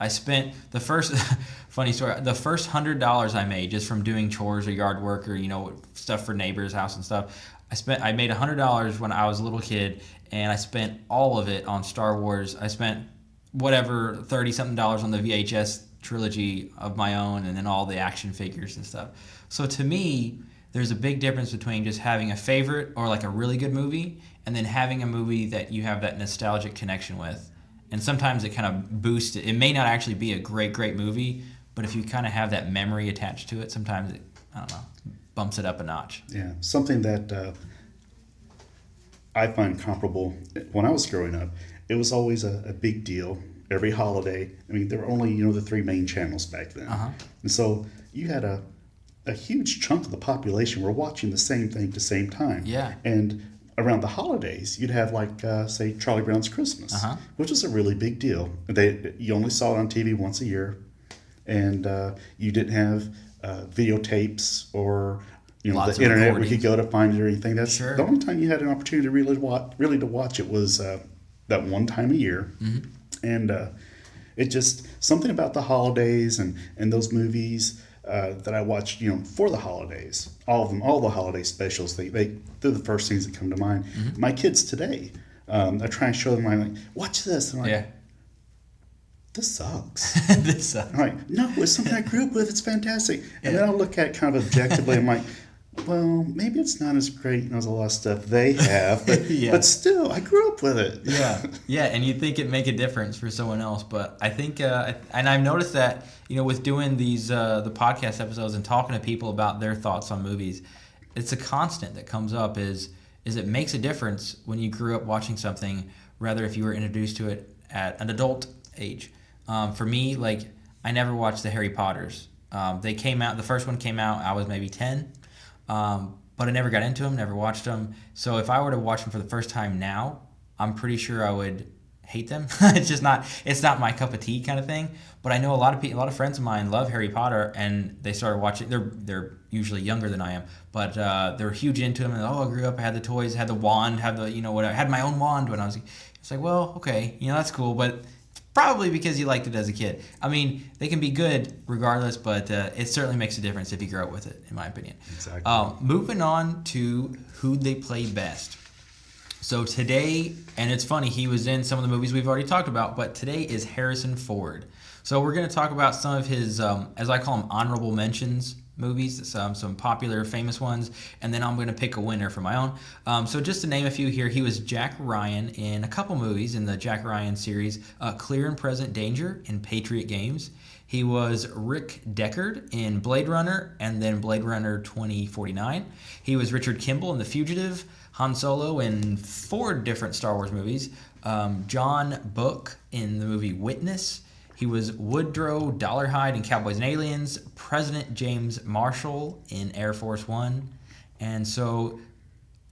spent the first funny story. The first $100 I made just from doing chores or yard work or stuff for neighbors' house and stuff. I made $100 when I was a little kid, and I spent all of it on Star Wars. I spent whatever $30-something on the VHS trilogy of my own, and then all the action figures and stuff. So to me, there's a big difference between just having a favorite or like a really good movie and then having a movie that you have that nostalgic connection with. And sometimes it kind of boosts it. It may not actually be a great movie, but if you kind of have that memory attached to it, sometimes it, I don't know, bumps it up a notch. yeah, something that I find comparable. When I was growing up, it was always a big deal. Every holiday, there were only the 3 main channels back then, and so you had a huge chunk of the population were watching the same thing at the same time. Yeah. And around the holidays, you'd have say Charlie Brown's Christmas, which was a really big deal. You only saw it on TV once a year, and you didn't have videotapes or Lots the of internet where you recordings. could go to find it or anything. That's Sure. the only time you had an opportunity to really to watch it was that one time a year. And it just something about the holidays and those movies that I watched, for the holidays, all of them, all the holiday specials. They're the first things that come to mind. My kids today, I try and show them. I'm like, watch this, and I'm like, Yeah. this sucks. This I'm like, no, it's something I grew up with. It's fantastic. And then I'll look at it kind of objectively. I'm like, well, maybe it's not as great as a lot of stuff they have, but Yeah. but still, I grew up with it. Yeah, and you'd think it'd make a difference for someone else, but I think, and I've noticed that, with doing these the podcast episodes and talking to people about their thoughts on movies, it's a constant that comes up is it makes a difference when you grew up watching something, rather if you were introduced to it at an adult age. For me, I never watched the Harry Potters. They came out. The first one came out. I was maybe 10. but I never got into them, never watched them. So if I were to watch them for the first time now, I'm pretty sure I would hate them. It's not my cup of tea kind of thing. But I know a lot of people, a lot of friends of mine love Harry Potter, and they started watching. They're usually younger than I am, but they're huge into them. And I grew up, I had the toys, had the wand, had the I had my own wand when I was. It's like, well, okay, that's cool, but probably because you liked it as a kid. I mean, they can be good regardless, but it certainly makes a difference if you grow up with it, in my opinion. Exactly. Moving on to who they play best. So today, and it's funny, he was in some of the movies we've already talked about, but today is Harrison Ford. So we're going to talk about some of his, as I call them, honorable mentions movies, some popular, famous ones, and then I'm going to pick a winner for my own. So just to name a few here, he was Jack Ryan in a couple movies in the Jack Ryan series, Clear and Present Danger in Patriot Games. He was Rick Deckard in Blade Runner and then Blade Runner 2049. He was Richard Kimball in The Fugitive, Han Solo in 4 different Star Wars movies, John Book in the movie Witness. He was Woodrow Dollarhide in Cowboys and Aliens, President James Marshall in Air Force One. And so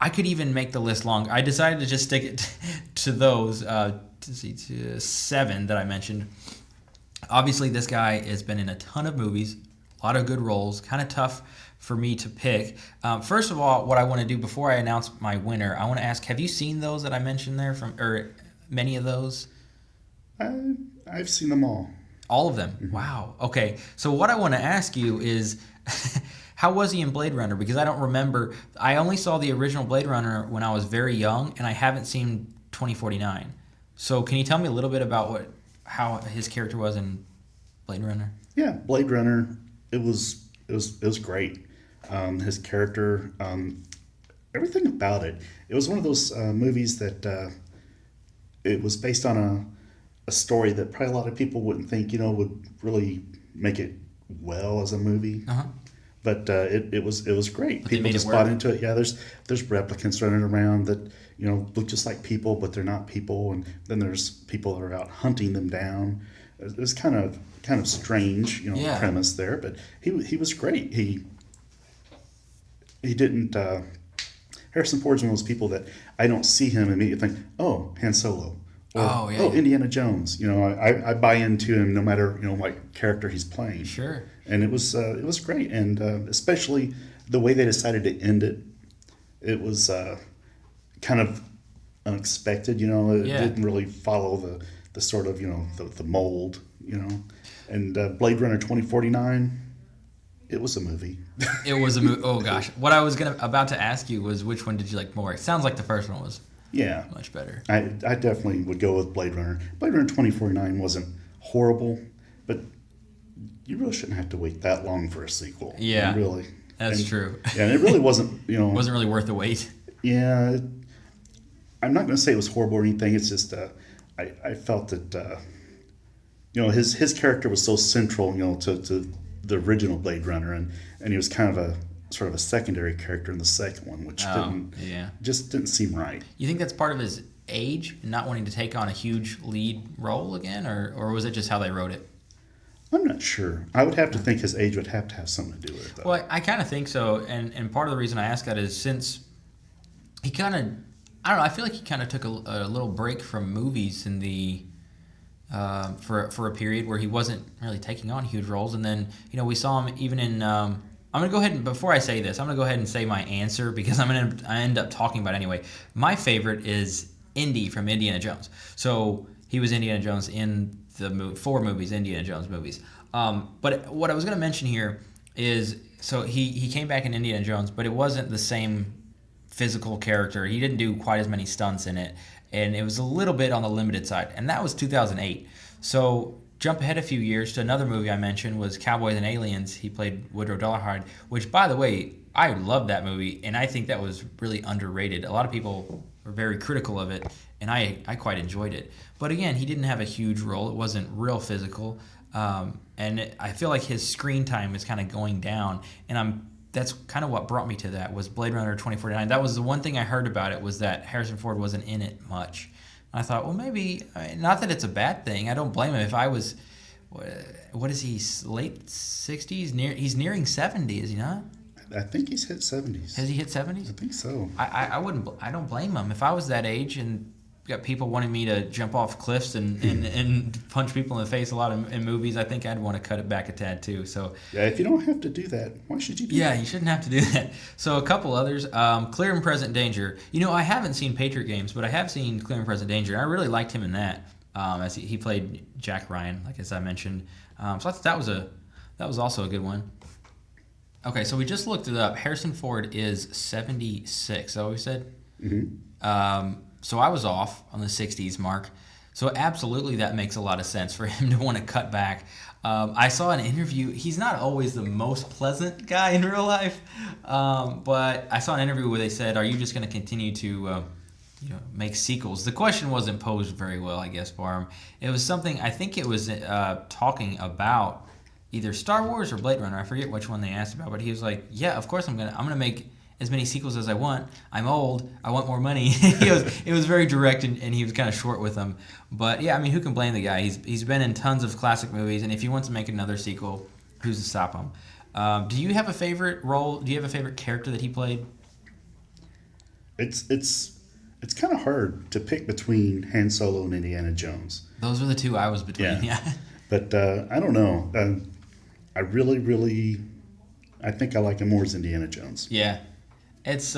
I could even make the list long. I decided to just stick it to those, to 7 that I mentioned. Obviously, this guy has been in a ton of movies, a lot of good roles, kind of tough for me to pick. First of all, what I want to do before I announce my winner, I want to ask, have you seen those that I mentioned there, or many of those? I've seen them all. All of them? Mm-hmm. Wow. Okay. So what I want to ask you is, how was he in Blade Runner? Because I don't remember. I only saw the original Blade Runner when I was very young, and I haven't seen 2049. So can you tell me a little bit about how his character was in Blade Runner? Yeah, Blade Runner. It was great. His character, everything about it. It was one of those movies that it was based on a story that probably a lot of people wouldn't think would really make it well as a movie. Uh-huh. But it was great. But people just bought into it. Yeah, there's replicants running around that look just like people, but they're not people. And then there's people that are out hunting them down. It's kind of strange, premise there. But he was great. He didn't. Harrison Ford's one of those people that I don't see him and immediately think, oh, Han Solo. Or, Indiana Jones. I buy into him no matter what character he's playing. Sure. And it was great, and especially the way they decided to end it. It was kind of unexpected. It didn't really follow the sort of the mold. And Blade Runner 2049. It was a movie. It was a movie. Oh gosh, what I was about to ask you was which one did you like more? It sounds like the first one was. Yeah. Much better. I definitely would go with Blade Runner. Blade Runner 2049 wasn't horrible, but you really shouldn't have to wait that long for a sequel. Yeah. Really. That's true. Yeah, and it really wasn't, wasn't really worth the wait. Yeah. I'm not going to say it was horrible or anything. It's just I felt that, his character was so central, to the original Blade Runner, and he was kind of a sort of a secondary character in the second one, which just didn't seem right. You think that's part of his age, not wanting to take on a huge lead role again, or was it just how they wrote it? I'm not sure. I would have to think his age would have to have something to do with it, though. Well, I kind of think so, and part of the reason I ask that is since he kind of, I don't know, I feel like he kind of took a little break from movies in the for a period where he wasn't really taking on huge roles, and then we saw him even in. I'm going to go ahead and, before I say this, I'm going to go ahead and say my answer because I end up talking about it anyway. My favorite is Indy from Indiana Jones. So he was Indiana Jones in the 4 movies, Indiana Jones movies. But what I was going to mention here is, so he came back in Indiana Jones, but it wasn't the same physical character. He didn't do quite as many stunts in it, and it was a little bit on the limited side, and that was 2008. So jump ahead a few years to another movie I mentioned was Cowboys and Aliens. He played Woodrow Dollarhide, which, by the way, I loved that movie, and I think that was really underrated. A lot of people were very critical of it, and I quite enjoyed it. But again, he didn't have a huge role. It wasn't real physical, and I feel like his screen time is kind of going down, and that's kind of what brought me to that was Blade Runner 2049. That was the one thing I heard about it, was that Harrison Ford wasn't in it much. I thought, well, maybe, not that it's a bad thing. I don't blame him. If I was, what is he, late 60s? He's nearing 70, is he not? I think he's hit 70s. Has he hit 70s? I think so. I wouldn't. I don't blame him. If I was that age and got people wanting me to jump off cliffs and punch people in the face a lot in movies, I think I'd want to cut it back a tad too. So yeah, if you don't have to do that, why should you do that? Yeah, you shouldn't have to do that. So a couple others. Clear and Present Danger. I haven't seen Patriot Games, but I have seen Clear and Present Danger. I really liked him in that. As he played Jack Ryan, as I mentioned. So I thought that was also a good one. Okay, so we just looked it up. Harrison Ford is 76. Is that what we said? Mm-hmm. So I was off on the 60s mark. So absolutely that makes a lot of sense for him to want to cut back. I saw an interview. He's not always the most pleasant guy in real life, but I saw an interview where they said, are you just going to continue to make sequels? The question wasn't posed very well, I guess, for him. It was something, I think it was talking about either Star Wars or Blade Runner. I forget which one they asked about, but he was like, yeah, of course I'm gonna make as many sequels as I want. I'm old. I want more money. It was very direct, and he was kind of short with them. But yeah, I mean, who can blame the guy? He's been in tons of classic movies, and if he wants to make another sequel, who's to stop him? Do you have a favorite role? Do you have a favorite character that he played? It's kind of hard to pick between Han Solo and Indiana Jones. Those were the two I was between. Yeah. But I don't know. I really, I think I like him more as Indiana Jones. Yeah. It's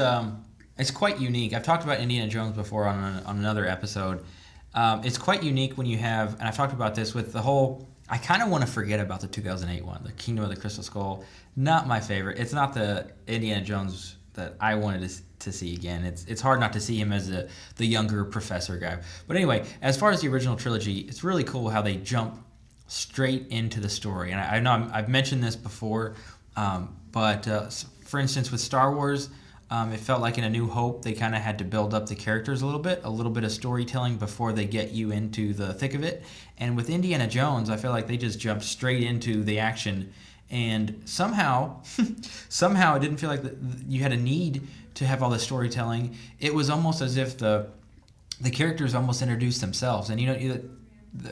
quite unique. I've talked about Indiana Jones before on another episode. It's quite unique when you have, and I've talked about this with the whole, I kind of want to forget about the 2008 one, the Kingdom of the Crystal Skull. Not my favorite. It's not the Indiana Jones that I wanted to see again. It's hard not to see him as the younger professor guy. But anyway, as far as the original trilogy, it's really cool how they jump straight into the story. And I know I've mentioned this before, but for instance, with Star Wars, it felt like in A New Hope, they kind of had to build up the characters a little bit of storytelling before they get you into the thick of it. And with Indiana Jones, I feel like they just jumped straight into the action. And somehow it didn't feel like you had a need to have all the storytelling. It was almost as if the characters almost introduced themselves. And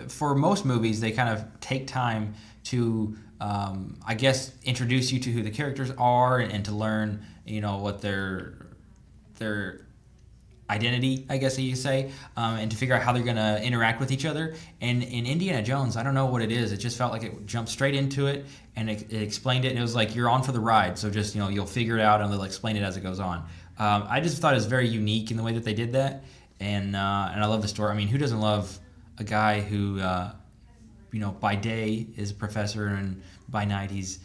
for most movies, they kind of take time to, I guess, introduce you to who the characters are and to learn, what their identity, I guess you say, and to figure out how they're going to interact with each other. And in Indiana Jones, I don't know what it is. It just felt like it jumped straight into it, and it explained it. And it was like, you're on for the ride. So just, you'll figure it out, and they'll explain it as it goes on. I just thought it was very unique in the way that they did that. And I love the story. I mean, who doesn't love a guy who, by day is a professor, and by night he's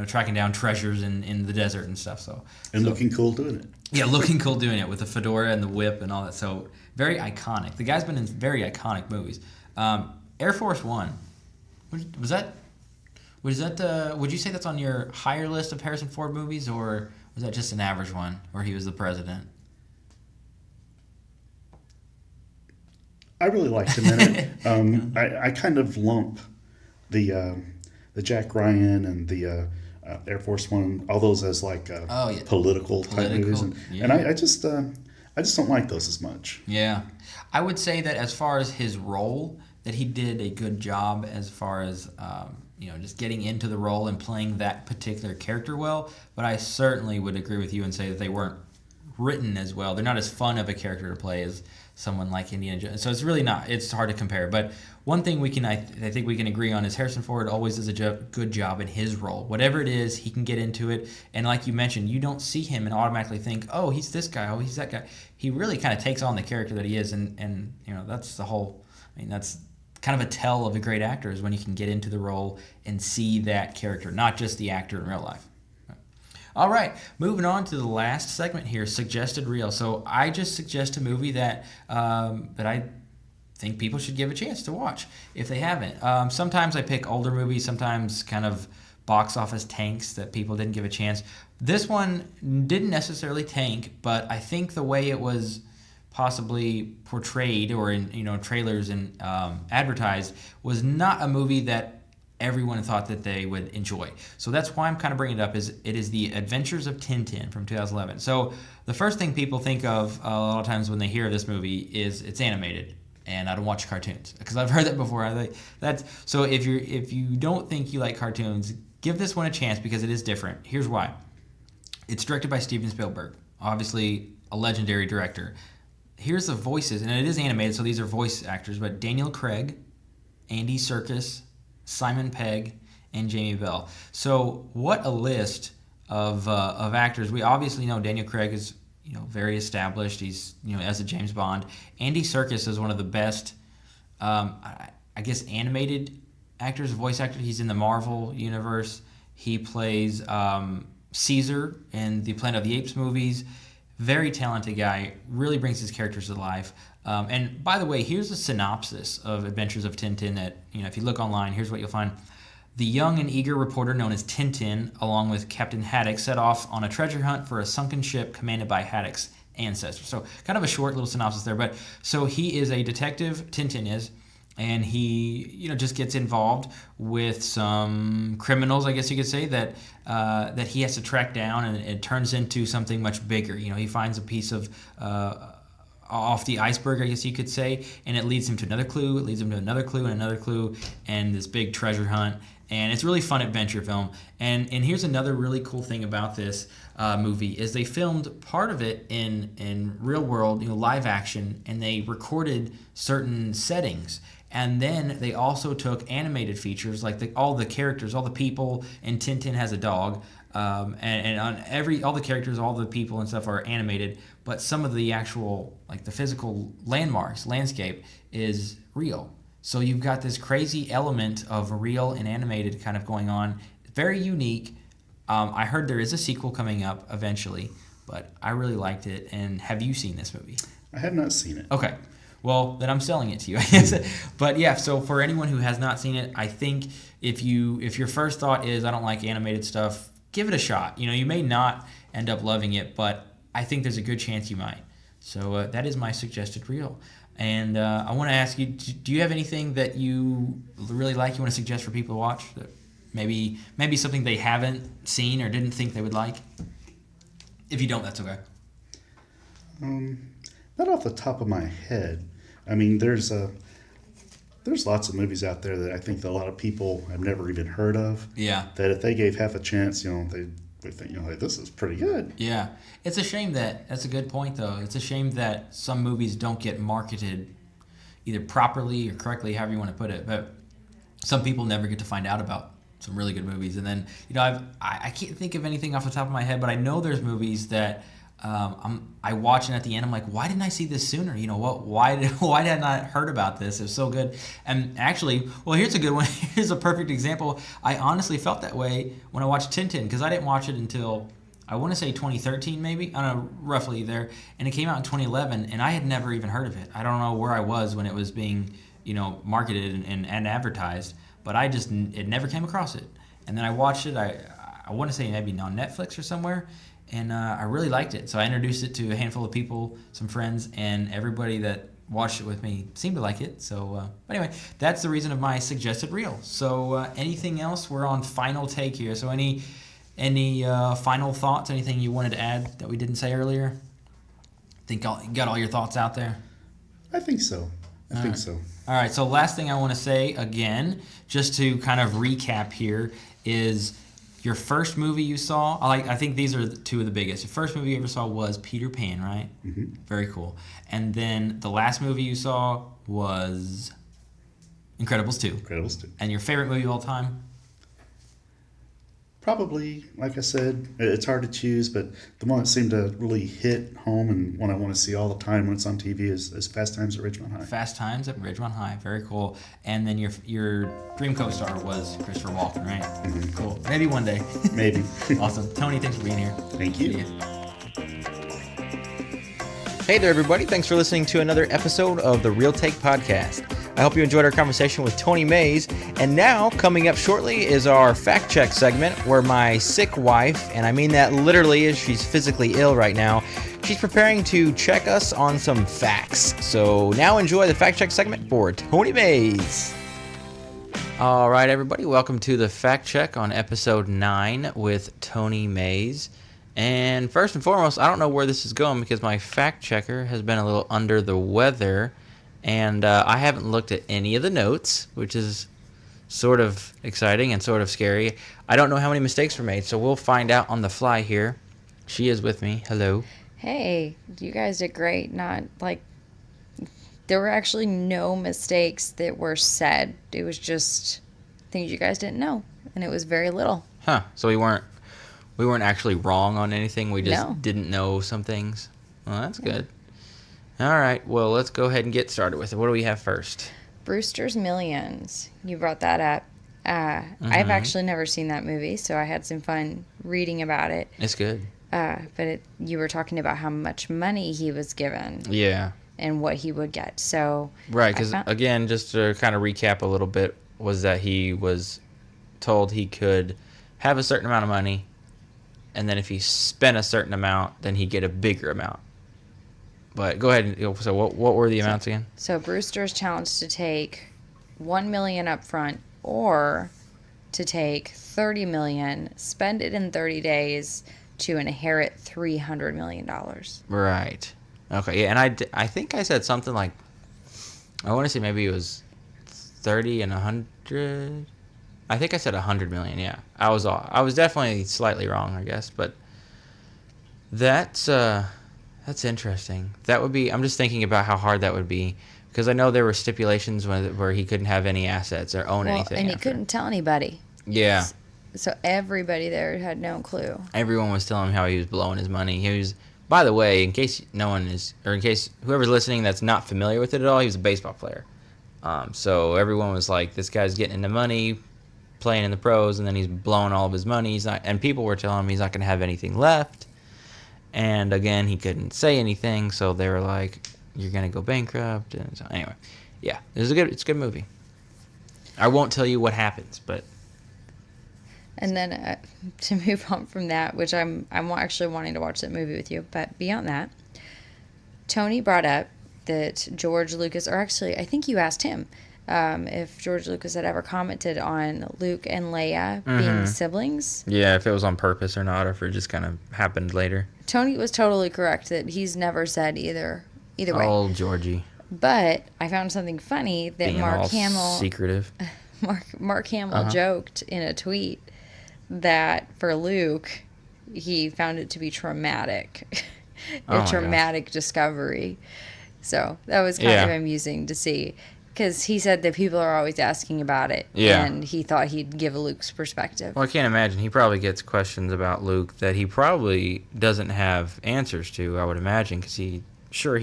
tracking down treasures in the desert and stuff. So looking cool doing it. Yeah, looking cool doing it with the fedora and the whip and all that. So very iconic. The guy's been in very iconic movies. Air Force One, was that? Would you say that's on your higher list of Harrison Ford movies, or was that just an average one where he was the president? I really liked him in it. I kind of lump the Jack Ryan and the Air Force One, all those as like political type movies, and I just don't like those as much. Yeah, I would say that as far as his role, that he did a good job as far as just getting into the role and playing that particular character well. But I certainly would agree with you and say that they weren't written as well. They're not as fun of a character to play as someone like Indiana Jones. So it's really not. It's hard to compare. But one thing I think we can agree on is Harrison Ford always does a good job in his role. Whatever it is, he can get into it. And like you mentioned, you don't see him and automatically think, oh, he's this guy, oh, he's that guy. He really kind of takes on the character that he is. And that's the whole, that's kind of a tell of a great actor, is when you can get into the role and see that character, not just the actor in real life. All right, moving on to the last segment here, Suggested Reel. So I just suggest a movie that I think people should give a chance to watch if they haven't. Sometimes I pick older movies, sometimes kind of box office tanks that people didn't give a chance. This one didn't necessarily tank, but I think the way it was possibly portrayed or in trailers and advertised was not a movie that everyone thought that they would enjoy. So that's why I'm kind of bringing it up. It is The Adventures of Tintin from 2011. So the first thing people think of a lot of times when they hear this movie is it's animated, and I don't watch cartoons because I've heard that before. So if you don't think you like cartoons, give this one a chance because it is different. Here's why. It's directed by Steven Spielberg, obviously a legendary director. Here's the voices, and it is animated, so these are voice actors, but Daniel Craig, Andy Serkis, Simon Pegg, and Jamie Bell. So what a list of actors. We obviously know Daniel Craig is very established. He's as a James Bond. Andy Serkis is one of the best, I guess, animated actors, voice actor. He's in the Marvel universe. He plays Caesar in the Planet of the Apes movies. Very talented guy. Really brings his characters to life. And by the way, here's a synopsis of Adventures of Tintin that, if you look online, here's what you'll find. The young and eager reporter known as Tintin, along with Captain Haddock, set off on a treasure hunt for a sunken ship commanded by Haddock's ancestors. So kind of a short little synopsis there. But so he is a detective, Tintin is, and he just gets involved with some criminals, I guess you could say, that he has to track down, and it turns into something much bigger. He finds a piece of off the iceberg, I guess you could say, and it leads him to another clue. It leads him to another clue and another clue, and this big treasure hunt. And it's a really fun adventure film. And here's another really cool thing about this movie is they filmed part of it in real world, live action, and they recorded certain settings. And then they also took animated features, like all the characters, all the people, and Tintin has a dog. And on all the characters, all the people and stuff are animated, but some of the actual, like the physical landmarks, landscape is real. So you've got this crazy element of real and animated kind of going on. Very unique. I heard there is a sequel coming up eventually, but I really liked it. And have you seen this movie? I have not seen it. Okay. Well, then I'm selling it to you, I guess. But yeah, so for anyone who has not seen it, I think if your first thought is I don't like animated stuff, give it a shot. You may not end up loving it, but I think there's a good chance you might. So that is my suggested reel. And I want to ask you, do you have anything that you really like you want to suggest for people to watch? That maybe something they haven't seen or didn't think they would like? If you don't, that's okay. Not off the top of my head. I mean, there's lots of movies out there that I think that a lot of people have never even heard of. Yeah. That if they gave half a chance, they would think, hey, this is pretty good. Yeah. It's a shame that's a good point, though. It's a shame that some movies don't get marketed either properly or correctly, however you want to put it. But some people never get to find out about some really good movies. And then, I can't think of anything off the top of my head, but I know there's movies that I watch, and at the end I'm like, why didn't I see this sooner? Why hadn't I heard about this? It was so good. And actually, well, here's a good one. Here's a perfect example. I honestly felt that way when I watched Tintin, because I didn't watch it until, I want to say 2013 maybe, I don't know, roughly there. And it came out in 2011, and I had never even heard of it. I don't know where I was when it was being, marketed and advertised, but it never came across it. And then I watched it, I want to say maybe on Netflix or somewhere, and I really liked it. So I introduced it to a handful of people, some friends, and everybody that watched it with me seemed to like it. So anyway, that's the reason of my suggested reel. So anything else? We're on final take here. So any final thoughts? Anything you wanted to add that we didn't say earlier? Think you got all your thoughts out there? I think so. I think so. All right. So last thing I want to say again, just to kind of recap here, is your first movie you saw. I think these are two of the biggest. The first movie you ever saw was Peter Pan, right? Mm-hmm. Very cool. And then the last movie you saw was Incredibles 2. Incredibles 2. And your favorite movie of all time? Probably, like I said, it's hard to choose, but the one that seemed to really hit home and one I want to see all the time when it's on TV is Fast Times at Ridgemont High. Fast Times at Ridgemont High. Very cool. And then your dream co-star was Christopher Walken, right? Mm-hmm. Cool. Maybe one day. Maybe. Awesome. Tony, thanks for being here. Thank you. Hey there, everybody. Thanks for listening to another episode of the Real Take Podcast. I hope you enjoyed our conversation with Tony Mays. And now, coming up shortly, is our fact check segment where my sick wife, and I mean that literally as she's physically ill right now, she's preparing to check us on some facts. So now enjoy the fact check segment for Tony Mays. All right, everybody. Welcome to the fact check on episode 9 with Tony Mays. And first and foremost, I don't know where this is going because my fact checker has been a little under the weather. And I haven't looked at any of the notes, which is sort of exciting and sort of scary. I don't know how many mistakes were made, so we'll find out on the fly here. She is with me. Hello. Hey, you guys did great. Not like there were actually no mistakes that were said. It was just things you guys didn't know, and it was very little. Huh. So we weren't actually wrong on anything. We just No. didn't know some things. Well, that's good. All right. Well, let's go ahead and get started with it. What do we have first? Brewster's Millions. You brought that up. I've actually never seen that movie, so I had some fun reading about it. It's good. You were talking about how much money he was given Yeah. and what he would get. So Right, because again, just to kind of recap a little bit, was that he was told he could have a certain amount of money, and then if he spent a certain amount, then he'd get a bigger amount. But go ahead. So what were the amounts again? So Brewster's challenged to take $1 million up front, or to take $30 million, spend it in 30 days to inherit $300 million. Right. Okay. Yeah, and I think I said something like, I want to say maybe it was 30 and 100. I think I said 100 million. Yeah, I was definitely slightly wrong, I guess, but that's interesting. That would be. I'm just thinking about how hard that would be, because I know there were stipulations where he couldn't have any assets or own anything. And he after. couldn't tell anybody. Yeah. So everybody there had no clue. Everyone was telling him how he was blowing his money. He was, by the way, in case no one is, or in case whoever's listening that's not familiar with it at all, he was a baseball player. So everyone was like, this guy's getting into money, playing in the pros, and then he's blowing all of his money. He's not, and people were telling him he's not going to have anything left. And again, he couldn't say anything, so they were like, you're going to go bankrupt. And so, anyway, yeah, it's a good movie. I won't tell you what happens, but. And then to move on from that, which I'm actually wanting to watch that movie with you, but beyond that, Tony brought up that George Lucas, or actually I think you asked him if George Lucas had ever commented on Luke and Leia being siblings. Yeah, if it was on purpose or not, or if it just kind of happened later. Tony was totally correct that he's never said either way. Oh, Georgie. But I found something funny that Being Mark all Hamill secretive. Mark Hamill joked in a tweet that for Luke, he found it to be traumatic. Oh A traumatic discovery. So that was kind of amusing to see, because he said that people are always asking about it. Yeah. And he thought he'd give Luke's perspective. Well, I can't imagine. He probably gets questions about Luke that he probably doesn't have answers to, I would imagine, because he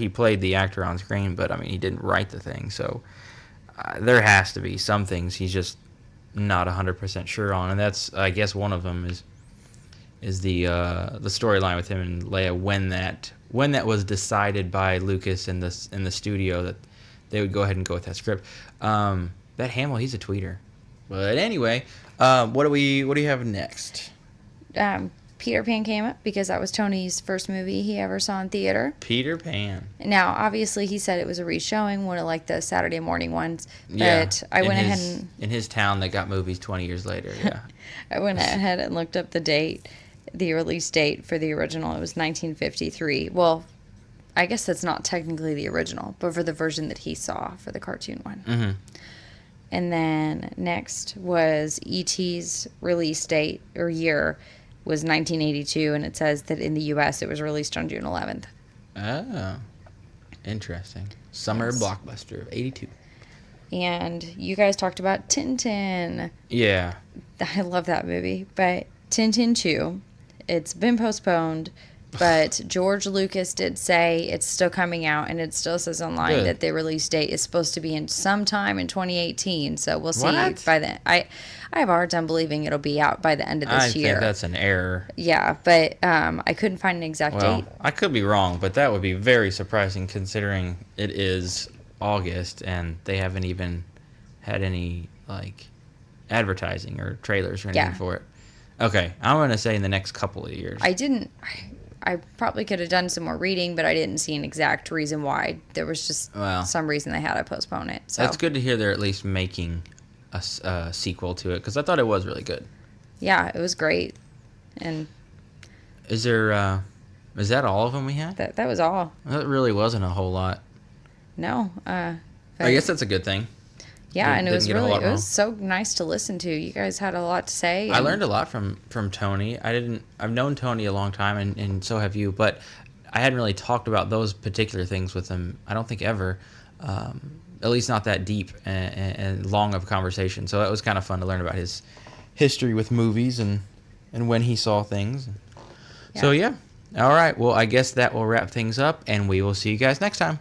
played the actor on screen, but I mean, he didn't write the thing. So there has to be some things he's just not 100% sure on, and that's, I guess, one of them is the storyline with him and Leia when that was decided by Lucas in the studio that they would go ahead and go with that script. That Hamill, he's a tweeter. But anyway, what do you have next? Peter Pan came up because that was Tony's first movie he ever saw in theater. Peter Pan. Now, obviously, he said it was a reshowing, one of like the Saturday morning ones. But Yeah, I went ahead and in his town they got movies 20 years later. Yeah. I went ahead and looked up the release date for the original. It was 1953. Well, I guess that's not technically the original, but for the version that he saw for the cartoon one. Mm-hmm. And then next was E.T.'s release date or year was 1982, and it says that in the U.S. it was released on June 11th. Oh, interesting. Summer blockbuster of 82. And you guys talked about Tintin. Yeah. I love that movie, but Tintin 2, it's been postponed, but George Lucas did say it's still coming out, and it still says online that the release date is supposed to be in sometime in 2018, so we'll see by then. I have a hard time believing it'll be out by the end of this year. I think that's an error. Yeah, but I couldn't find an exact date. I could be wrong, but that would be very surprising considering it is August and they haven't even had any like advertising or trailers or anything for it. Okay, I'm going to say in the next couple of years. I probably could have done some more reading, but I didn't see an exact reason why. There was just some reason they had to postpone it. So that's good to hear they're at least making a sequel to it, because I thought it was really good. Yeah, it was great. And is that all of them we had? That was all. That really wasn't a whole lot. No. I guess that's a good thing. Yeah, and it was get a whole really, lot it wrong. was so nice to listen to. You guys had a lot to say. I learned a lot from Tony. I've known Tony a long time, and so have you, but I hadn't really talked about those particular things with him. I don't think ever, at least not that deep and long of a conversation. So it was kind of fun to learn about his history with movies and when he saw things. Yeah. So yeah, all right. Well, I guess that will wrap things up, and we will see you guys next time.